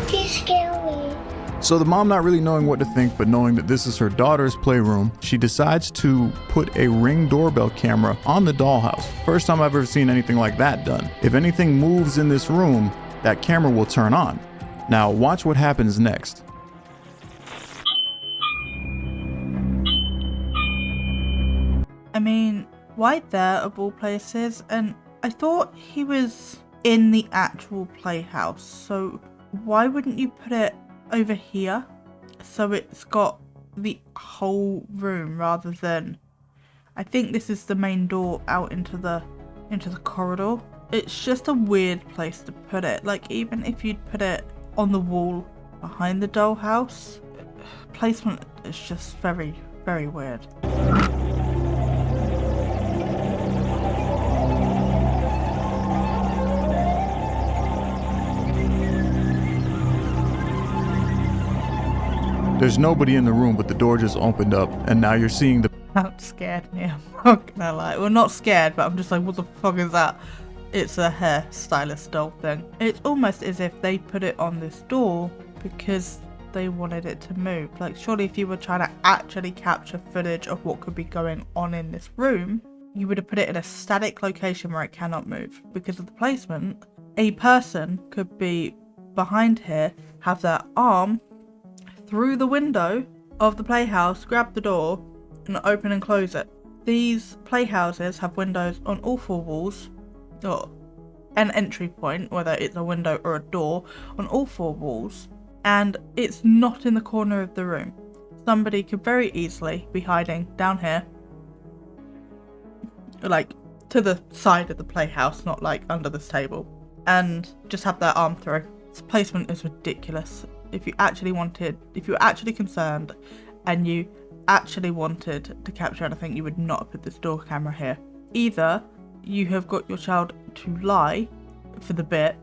He's scary. So the mom, not really knowing what to think, but knowing that this is her daughter's playroom, she decides to put a Ring doorbell camera on the dollhouse. First time I've ever seen anything like that done. If anything moves in this room, that camera will turn on. Now watch what happens next. I mean, why there of all places? And I thought he was in the actual playhouse, so why wouldn't you put it over here so it's got the whole room rather than, I think this is the main door out into the corridor. It's just a weird place to put it. Like, even if you'd put it on the wall behind the dollhouse, placement is just very, very weird. There's nobody in the room, but the door just opened up, and now you're seeing the... That scared me, I'm not gonna lie. Well, not scared, but I'm just like, what the fuck is that? It's a hairstylist doll thing. It's almost as if they put it on this door because they wanted it to move. Like, surely if you were trying to actually capture footage of what could be going on in this room, you would have put it in a static location where it cannot move. Because of the placement, a person could be behind here, have their arm through the window of the playhouse, grab the door, and open and close it. These playhouses have windows on all four walls, or an entry point, whether it's a window or a door, on all four walls, and it's not in the corner of the room. Somebody could very easily be hiding down here, like to the side of the playhouse, not like under this table, and just have their arm through. This placement is ridiculous. If you were actually concerned and you actually wanted to capture anything, you would not have put this door camera here. Either you have got your child to lie for the bit,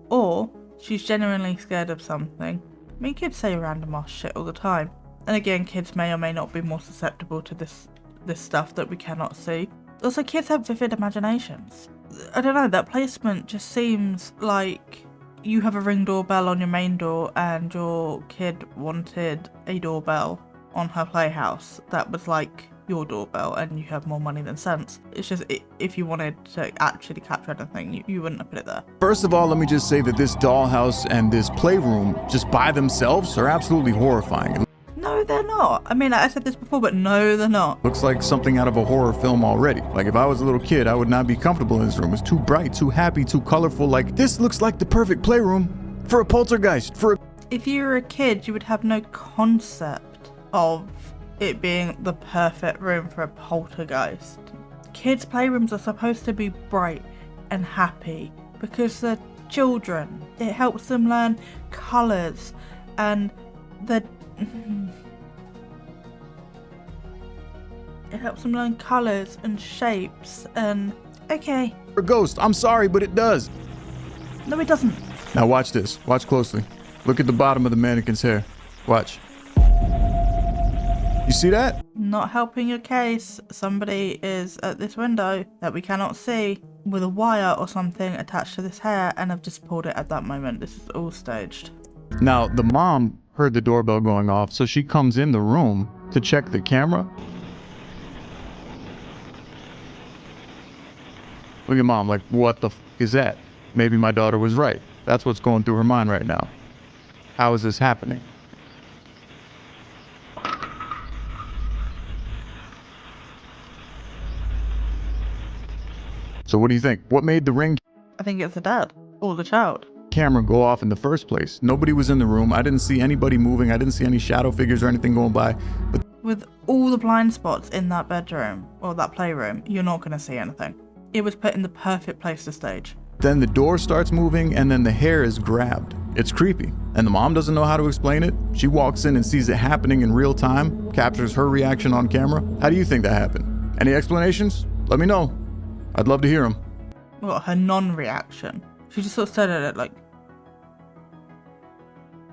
or she's genuinely scared of something. I mean, kids say random ass shit all the time. And again, kids may or may not be more susceptible to this stuff that we cannot see. Also, kids have vivid imaginations. I don't know, that placement just seems like you have a Ring doorbell on your main door and your kid wanted a doorbell on her playhouse that was like your doorbell and you have more money than sense. It's just, if you wanted to actually capture anything, you wouldn't have put it there. First of all, let me just say that this dollhouse and this playroom just by themselves are absolutely horrifying. No, they're not. I mean, I said this before, but no, they're not. Looks like something out of a horror film already. Like, if I was a little kid, I would not be comfortable in this room. It's too bright, too happy, too colorful. Like, this looks like the perfect playroom for a poltergeist, If you were a kid, you would have no concept of it being the perfect room for a poltergeist. Kids' playrooms are supposed to be bright and happy because they're children. It helps them learn colors and it helps them learn colours and shapes and... Okay. A ghost. I'm sorry, but it does. No, it doesn't. Now watch this. Watch closely. Look at the bottom of the mannequin's hair. Watch. You see that? Not helping your case. Somebody is at this window that we cannot see with a wire or something attached to this hair and have just pulled it at that moment. This is all staged. Now, the mom heard the doorbell going off, so she comes in the room to check the camera. Look at mom, like, what the f is that? Maybe my daughter was right. That's what's going through her mind right now. How is this happening? So what do you think? What made the Ring I think it's the dad or the child. camera go off in the first place? Nobody was in the room. I didn't see anybody moving. I didn't see any shadow figures or anything going by. But with all the blind spots in that bedroom or that playroom, you're not going to see anything. It was put in the perfect place to stage. Then the door starts moving and then the hair is grabbed. It's creepy. And the mom doesn't know how to explain it. She walks in and sees it happening in real time, captures her reaction on camera. How do you think that happened? Any explanations? Let me know. I'd love to hear them. Well, her non-reaction. She just sort of stared at it like...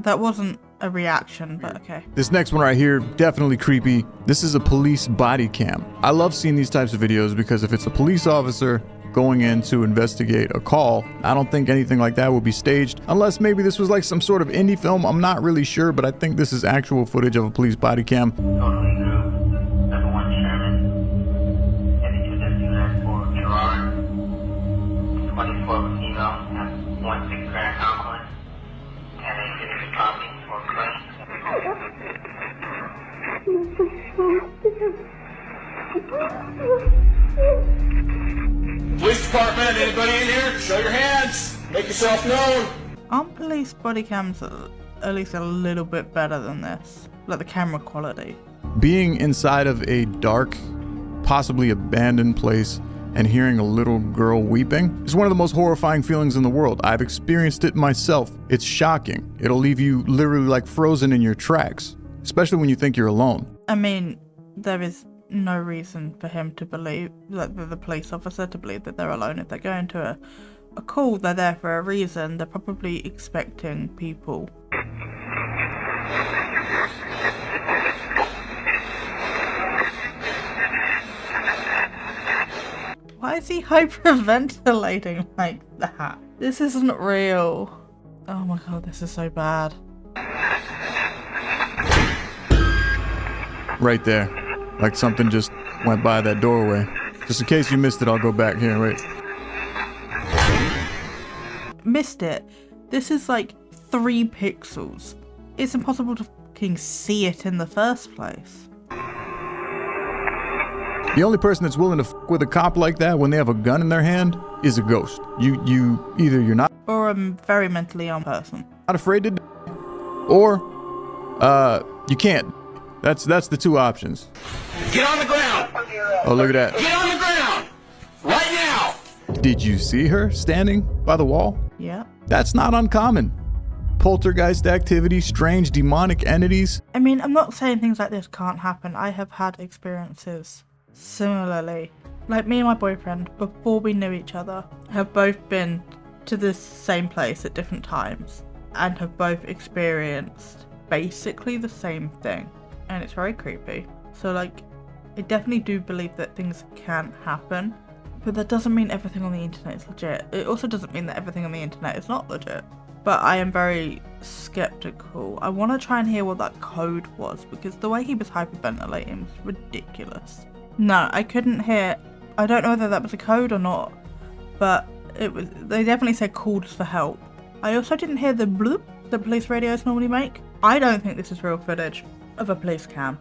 That wasn't a reaction, but okay. This next one right here, definitely creepy. This is a police body cam. I love seeing these types of videos because if it's a police officer going in to investigate a call, I don't think anything like that would be staged, unless maybe this was like some sort of indie film. I'm not really sure, but I think this is actual footage of a police body cam. Police department, anybody in here? Show your hands. Make yourself known. Aren't police body cams at least a little bit better than this? Like the camera quality. Being inside of a dark, possibly abandoned place and hearing a little girl weeping is one of the most horrifying feelings in the world. I've experienced it myself. It's shocking. It'll leave you literally like frozen in your tracks, especially when you think you're alone. I mean, there is no reason for him to believe, like the police officer to believe that they're alone. If they're going to a call, they're there for a reason. They're probably expecting people. Why is he hyperventilating like that? This isn't real. Oh my god, this is so bad. Right there. Like something just went by that doorway. Just in case you missed it, I'll go back here. Wait. Missed it. This is like 3 pixels. It's impossible to fucking see it in the first place. The only person that's willing to fuck with a cop like that when they have a gun in their hand is a ghost. Either you're not, or a very mentally ill person, not afraid to die, or you can't. That's the 2 options. Get on the ground. Oh, look at that. Get on the ground. Right now. Did you see her standing by the wall? Yeah. That's not uncommon. Poltergeist activity, strange demonic entities. I mean, I'm not saying things like this can't happen. I have had experiences similarly. Like me and my boyfriend, before we knew each other, have both been to the same place at different times and have both experienced basically the same thing. And it's very creepy. So like, I definitely do believe that things can happen, but that doesn't mean everything on the internet is legit. It also doesn't mean that everything on the internet is not legit. But I am very skeptical. I want to try and hear what that code was, because the way he was hyperventilating was ridiculous. No, I couldn't hear. I don't know whether that was a code or not, but it was. They definitely said calls for help. I also didn't hear the bloop that police radios normally make. I don't think this is real footage of a police cam,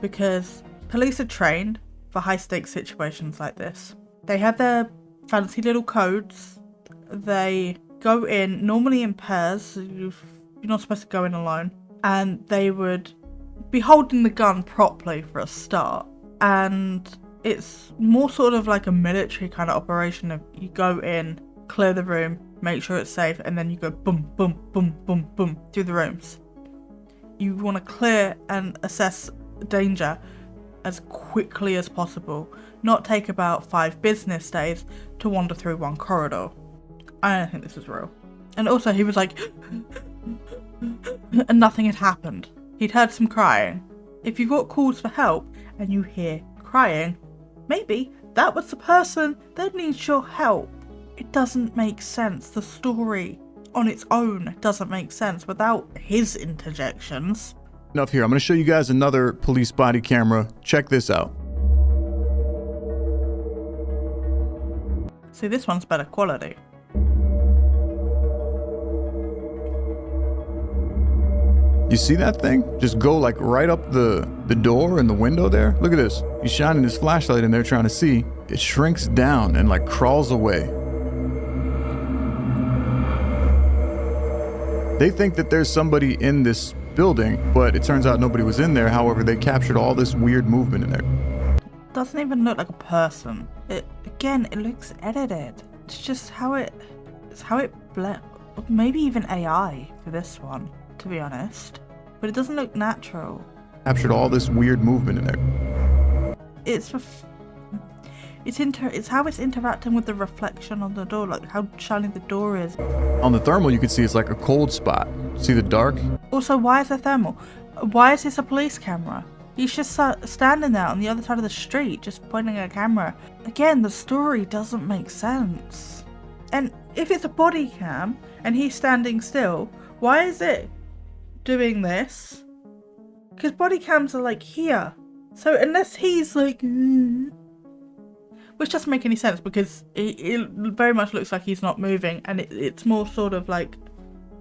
because police are trained for high stakes situations like this. They have their fancy little codes. They go in normally in pairs, so you're not supposed to go in alone, and they would be holding the gun properly for a start. And it's more sort of like a military kind of operation of you go in, clear the room, make sure it's safe, and then you go boom, boom, boom, boom, boom through the rooms. You want to clear and assess danger as quickly as possible, not take about 5 business days to wander through one corridor. I don't think this is real. And also he was like and nothing had happened. He'd heard some crying. If you got calls for help and you hear crying, maybe that was the person that needs your help. It doesn't make sense. The story on its own doesn't make sense without his interjections. Enough here. I'm going to show you guys another police body camera. Check this out. See, this one's better quality. You see that thing? Just go like right up the door and the window there. Look at this. He's shining his flashlight in there trying to see. It shrinks down and like crawls away. They think that there's somebody in this building, but it turns out nobody was in there. However, they captured all this weird movement in there. Doesn't even look like a person. It looks edited. It's just how it blend. Maybe even AI for this one, to be honest. But it doesn't look natural. Captured all this weird movement in there. It's how it's interacting with the reflection on the door, like how shiny the door is. On the thermal, you can see it's like a cold spot. See the dark? Also, why is there thermal? Why is this a police camera? He's just standing there on the other side of the street, just pointing at a camera. Again, the story doesn't make sense. And if it's a body cam and he's standing still, why is it doing this? Because body cams are like here. So unless he's like... Which doesn't make any sense because it very much looks like he's not moving, and it's more sort of like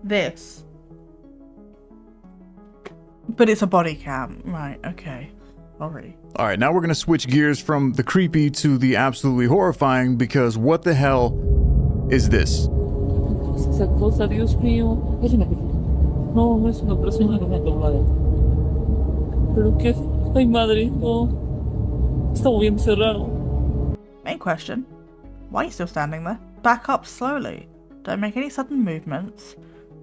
this. But it's a body cam. Right, okay. Sorry. All right, now we're going to switch gears from the creepy to the absolutely horrifying, because what the hell is this? Esa cosa, Dios mío, es una persona. No, es una persona que me ha tomado. Pero que, ay madre, no. Está muy encerrado. Main question. Why are you still standing there? Back up slowly. Don't make any sudden movements.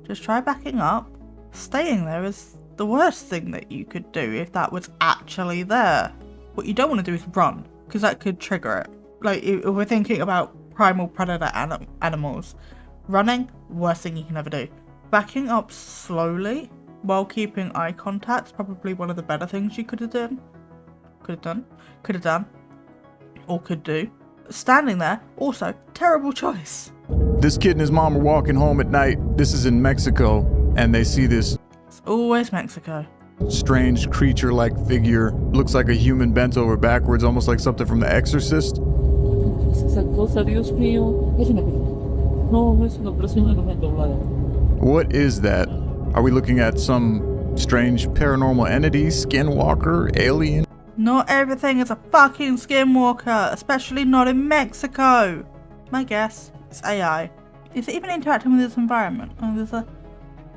Just try backing up. Staying there is the worst thing that you could do if that was actually there. What you don't want to do is run, because that could trigger it. Like, if we're thinking about primal predator animals, running, worst thing you can ever do. Backing up slowly while keeping eye contact is probably one of the better things you could have done. Or could do. Standing there, also, terrible choice. This kid and his mom are walking home at night. This is in Mexico, and they see this. It's always Mexico. Strange creature-like figure. Looks like a human bent over backwards, almost like something from The Exorcist. Esa cosa, Dios mío, es una persona. No, es una persona que me ha tomado. What is that? Are we looking at some strange paranormal entity, skinwalker, alien? Not everything is a fucking skinwalker, especially not in Mexico. My guess is AI. Is it even interacting with its environment? Oh,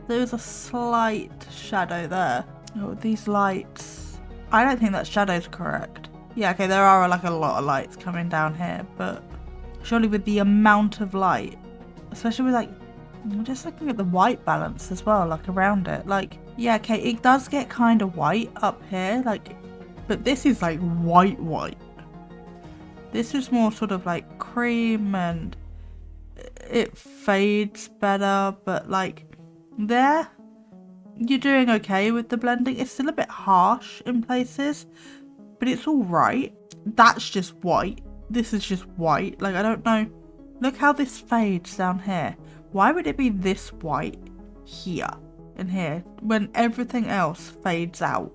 there's a slight shadow there. Oh, these lights. I don't think that shadow's correct. Yeah, okay, there are like a lot of lights coming down here, but surely with the amount of light, especially with like, I'm just looking at the white balance as well, like around it. Like, yeah, okay, it does get kind of white up here, like, but this is like white. This is more sort of like cream, and it fades better, but like there, you're doing okay with the blending. It's still a bit harsh in places, but it's all right. That's just white. This is just white. Like, I don't know. Look how this fades down here. Why would it be this white here and here when everything else fades out?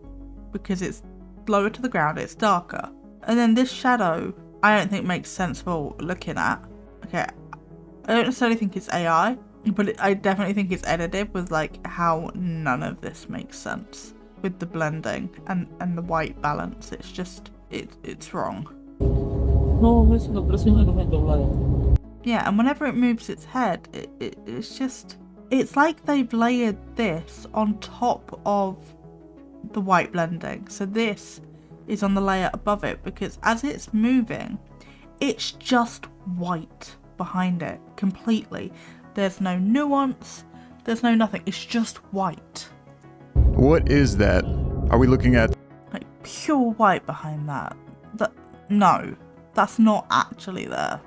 Because it's lower to the ground, it's darker. And then this shadow, I don't think makes sense for looking at. Okay, I don't necessarily think it's AI, but I definitely think it's edited with like how none of this makes sense with the blending and the white balance. It's just, it's wrong. No, es una persona que me ha tomado. Yeah, and whenever it moves its head, it's just, it's like they've layered this on top of the white blending. So this is on the layer above it, because as it's moving, it's just white behind it completely. There's no nuance, there's no nothing, it's just white. What is that? Are we looking at like pure white behind that? No, that's not actually there.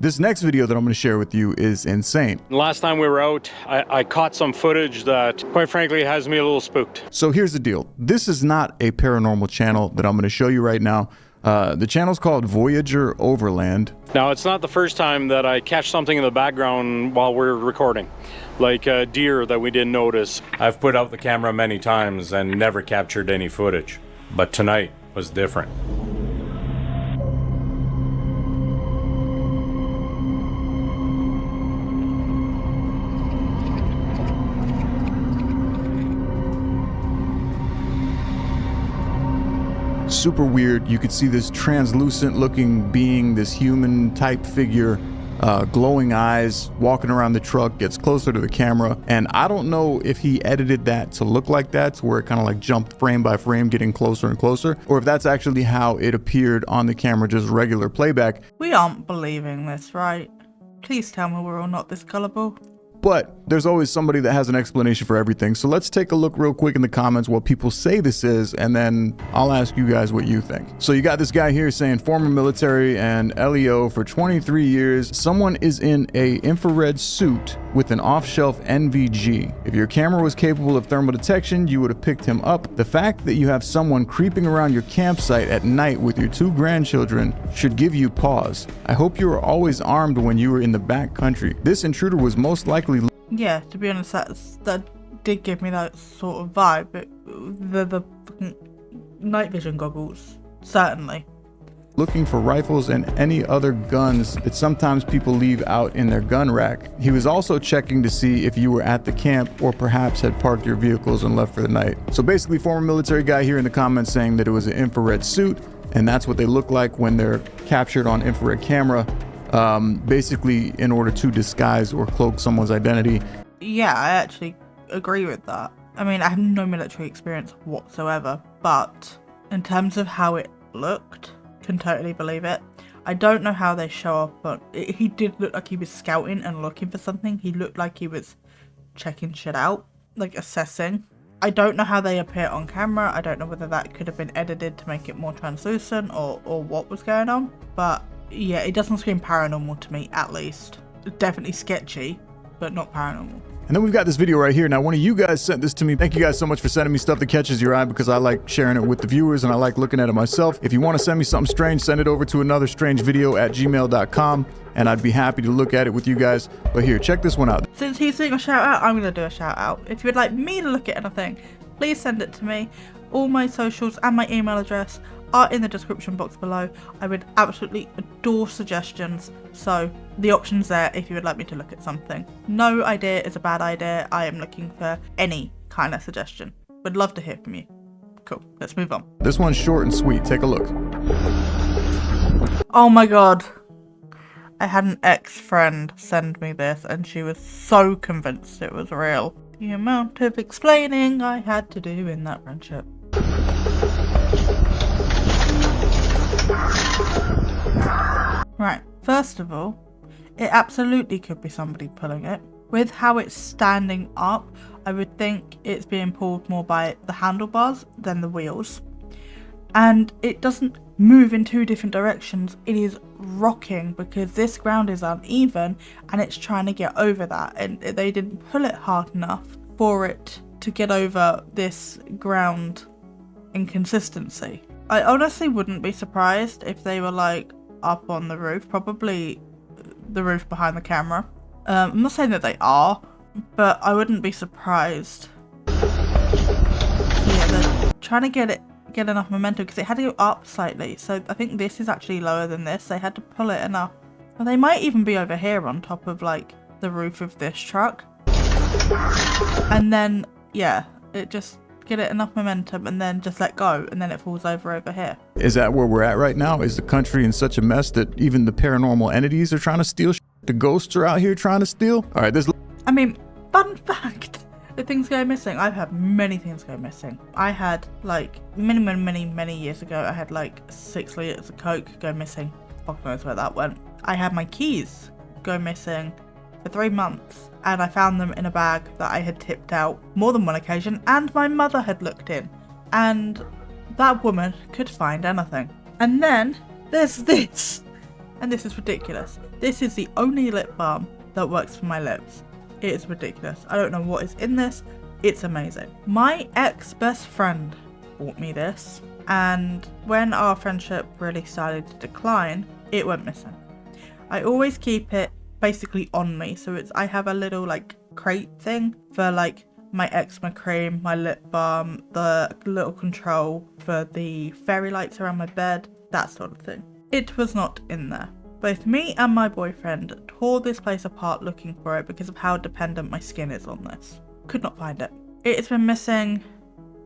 This next video that I'm going to share with you is insane. Last time we were out, I caught some footage that, quite frankly, has me a little spooked. So here's the deal. This is not a paranormal channel that I'm going to show you right now. The channel's called Voyager Overland. Now, it's not the first time that I catch something in the background while we're recording, like a deer that we didn't notice. I've put out the camera many times and never captured any footage, but tonight was different. Super weird. You could see this translucent looking being, this human type figure, glowing eyes, walking around the truck, gets closer to the camera. And I don't know if he edited that to look like that, to where it kind of like jumped frame by frame, getting closer and closer, or if that's actually how it appeared on the camera, just regular playback. We aren't believing this, right? Please tell me we're all not this gullible. But there's always somebody that has an explanation for everything. So let's take a look real quick in the comments what people say this is, and then I'll ask you guys what you think. So you got this guy here saying former military and LEO for 23 years. Someone is in a infrared suit with an off-shelf NVG. If your camera was capable of thermal detection, you would have picked him up. The fact that you have someone creeping around your campsite at night with your 2 grandchildren should give you pause. I hope you were always armed when you were in the back country. This intruder was most likely... Yeah, to be honest, that did give me that sort of vibe. The night vision goggles, certainly. Looking for rifles and any other guns that sometimes people leave out in their gun rack. He was also checking to see if you were at the camp or perhaps had parked your vehicles and left for the night. So basically, former military guy here in the comments saying that it was an infrared suit, and that's what they look like when they're captured on infrared camera. Basically in order to disguise or cloak someone's identity. Yeah, I actually agree with that. I mean, I have no military experience whatsoever, but in terms of how it looked, can totally believe it. I don't know how they show up, but he did look like he was scouting and looking for something. He looked like he was checking shit out, like assessing. I don't know how they appear on camera. I don't know whether that could have been edited to make it more translucent or what was going on, but yeah, it doesn't scream paranormal to me, at least. Definitely sketchy, but not paranormal. And then we've got this video right here. Now, one of you guys sent this to me. Thank you guys so much for sending me stuff that catches your eye, because I like sharing it with the viewers and I like looking at it myself. If you want to send me something strange, send it over to anotherstrangevideo@gmail.com and I'd be happy to look at it with you guys. But here, check this one out. Since he's doing a shout out, I'm going to do a shout out. If you would like me to look at anything, please send it to me. All my socials and my email address are in the description box below. I would absolutely adore suggestions, so the option's there if you would like me to look at something. No idea is a bad idea. I am looking for any kind of suggestion. Would love to hear from you. Cool, let's move on. This one's short and sweet. Take a look. Oh my god. I had an ex-friend send me this and she was so convinced it was real. The amount of explaining I had to do in that friendship. Right, first of all, it absolutely could be somebody pulling it. With how it's standing up, I would think it's being pulled more by the handlebars than the wheels. And it doesn't move in 2 different directions, it is rocking because this ground is uneven and it's trying to get over that, and they didn't pull it hard enough for it to get over this ground inconsistency. I honestly wouldn't be surprised if they were like up on the roof, probably the roof behind the camera. I'm not saying that they are, but I wouldn't be surprised. So yeah, they're trying to get enough momentum because it had to go up slightly. So I think this is actually lower than this. They had to pull it enough. Well, they might even be over here on top of like the roof of this truck. And then, yeah, it just get it enough momentum and then just let go and then it falls over here. Is that where we're at right now? Is the country in such a mess that even the paranormal entities are trying to steal shit? The ghosts are out here trying to steal? All right, I mean, fun fact, the things go missing. I've had many things go missing. I had like many years ago, I had like 6 liters of Coke go missing. Fuck knows where that went. I had my keys go missing for 3 months and I found them in a bag that I had tipped out more than one occasion and my mother had looked in, and that woman could find anything. And then there's this. And this is ridiculous. This is the only lip balm that works for my lips. It is ridiculous. I don't know what is in this. It's amazing. My ex-best friend bought me this, and when our friendship really started to decline, it went missing. I always keep it basically on me, so I have a little like crate thing for like my eczema cream, my lip balm, the little control for the fairy lights around my bed, that sort of thing. It was not in there. Both me and my boyfriend tore this place apart looking for it because of how dependent my skin is on this. Could not find it. It's been missing,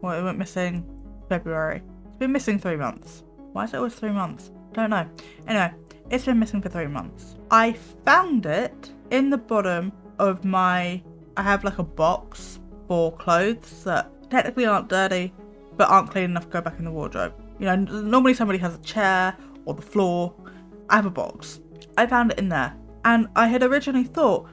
well, it went missing February. It's been missing 3 months. Why is it always 3 months? Don't know. Anyway, it's been missing for 3 months. I found it in the bottom of I have like a box for clothes that technically aren't dirty, but aren't clean enough to go back in the wardrobe. You know, normally somebody has a chair or the floor. I have a box. I found it in there. And I had originally thought,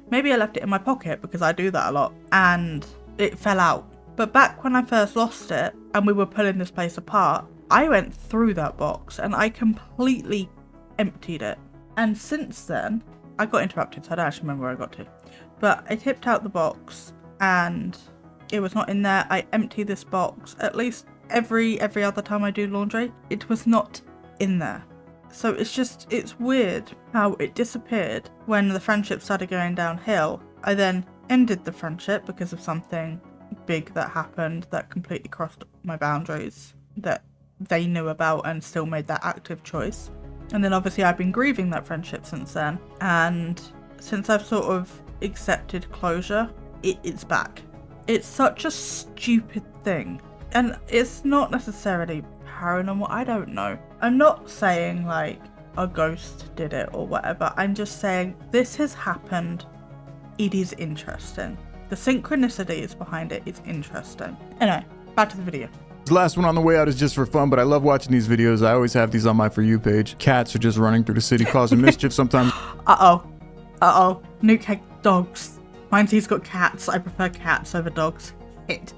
maybe I left it in my pocket because I do that a lot. And it fell out. But back when I first lost it and we were pulling this place apart, I went through that box and I completely emptied it. And since then, I got interrupted, so I don't actually remember where I got to. But I tipped out the box and it was not in there. I empty this box at least every other time I do laundry. It was not in there. So it's weird how it disappeared when the friendship started going downhill. I then ended the friendship because of something big that happened that completely crossed my boundaries that they knew about and still made that active choice. And then obviously I've been grieving that friendship since then. And since I've sort of accepted closure, it's back. It's such a stupid thing. And it's not necessarily paranormal, I don't know. I'm not saying like a ghost did it or whatever. I'm just saying this has happened. It is interesting. The synchronicities behind it is interesting. Anyway, back to the video. This last one on the way out is just for fun, but I love watching these videos. I always have these on my For You page. Cats are just running through the city causing mischief sometimes. Uh-oh. Nuke had dogs. Mindseed's got cats. I prefer cats over dogs. Hit.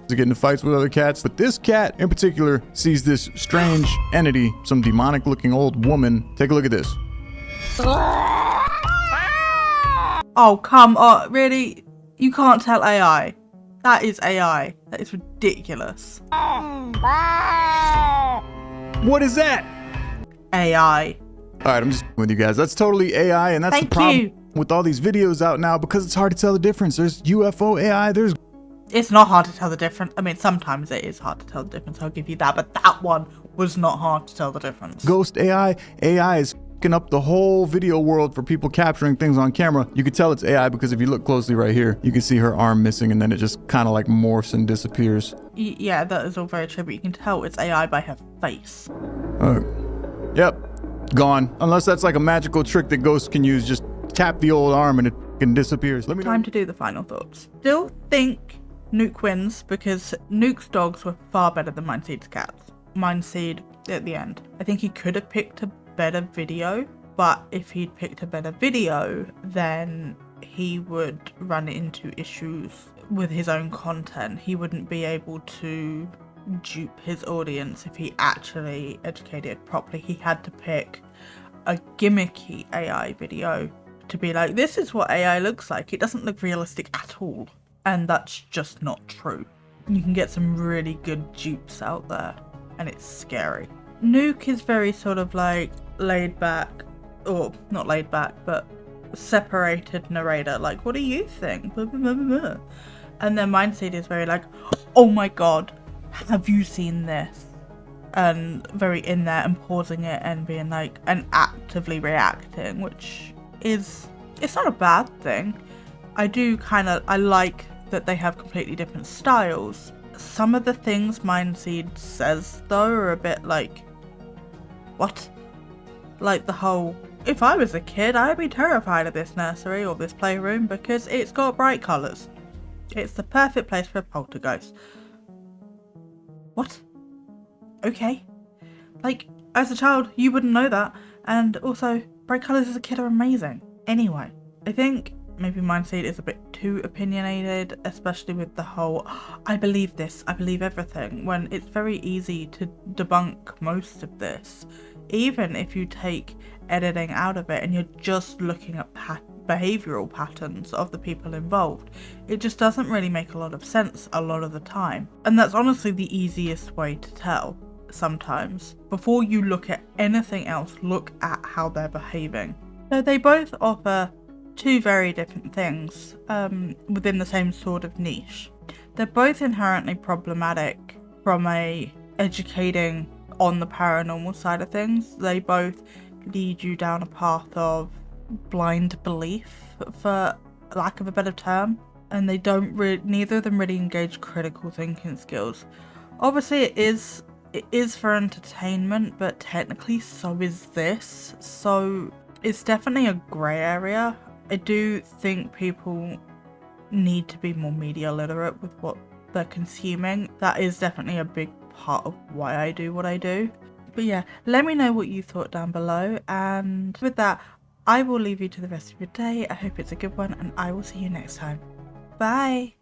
To get into fights with other cats, but this cat in particular sees this strange entity, some demonic looking old woman. Take a look at this. Oh, come on, really? You can't tell AI. That is AI. That is ridiculous. What is that? AI. Alright, I'm just with you guys. That's totally AI, and that's the problem with all these videos out now because it's hard to tell the difference. There's UFO AI, there's... It's not hard to tell the difference. I mean, sometimes it is hard to tell the difference, I'll give you that, but that one was not hard to tell the difference. Ghost AI. AI is f***ing up the whole video world for people capturing things on camera. You can tell it's AI because if you look closely right here, you can see her arm missing and then it just kind of like morphs and disappears. Yeah, that is all very true, but you can tell it's AI by her face. Yep, gone. Unless that's like a magical trick that ghosts can use. Just tap the old arm and it f***ing disappears. Let me know. Time to do the final thoughts. Still think Nuke wins because Nuke's dogs were far better than Mindseed's cats. Mindseed at the end. I think he could have picked a better video, but if he'd picked a better video, then he would run into issues with his own content. He wouldn't be able to dupe his audience if he actually educated properly. He had to pick a gimmicky AI video to be like, this is what AI looks like. It doesn't look realistic at all. And that's just not true. You can get some really good dupes out there, and it's scary. Nuke is very sort of like laid back, or not laid back, but separated narrator. Like, what do you think? Blah, blah, blah, blah. And then Mindseed is very like, oh my god, have you seen this? And very in there and pausing it and being like, and actively reacting, which is, it's not a bad thing. I like that they have completely different styles. Some of the things Mindseed says though are a bit like, what? Like the whole, if I was a kid, I'd be terrified of this nursery or this playroom because it's got bright colours. It's the perfect place for a poltergeist. What? Okay. Like, as a child, you wouldn't know that. And also, bright colours as a kid are amazing. Anyway, I think maybe Mindseed is a bit too opinionated, especially with the whole, I believe this, I believe everything, when it's very easy to debunk most of this even if you take editing out of it and you're just looking at behavioral patterns of the people involved, it just doesn't really make a lot of sense a lot of the time. And that's honestly the easiest way to tell sometimes. Before you look at anything else, look at how they're behaving. So they both offer two very different things within the same sort of niche. They're both inherently problematic from a educating on the paranormal side of things. They both lead you down a path of blind belief, for lack of a better term, and they don't neither of them really engage critical thinking skills. Obviously it is for entertainment, but technically so is this, so it's definitely a grey area. I do think people need to be more media literate with what they're consuming. That is definitely a big part of why I do what I do. But yeah, let me know what you thought down below, and with that I will leave you to the rest of your day. I hope it's a good one, and I will see you next time. Bye!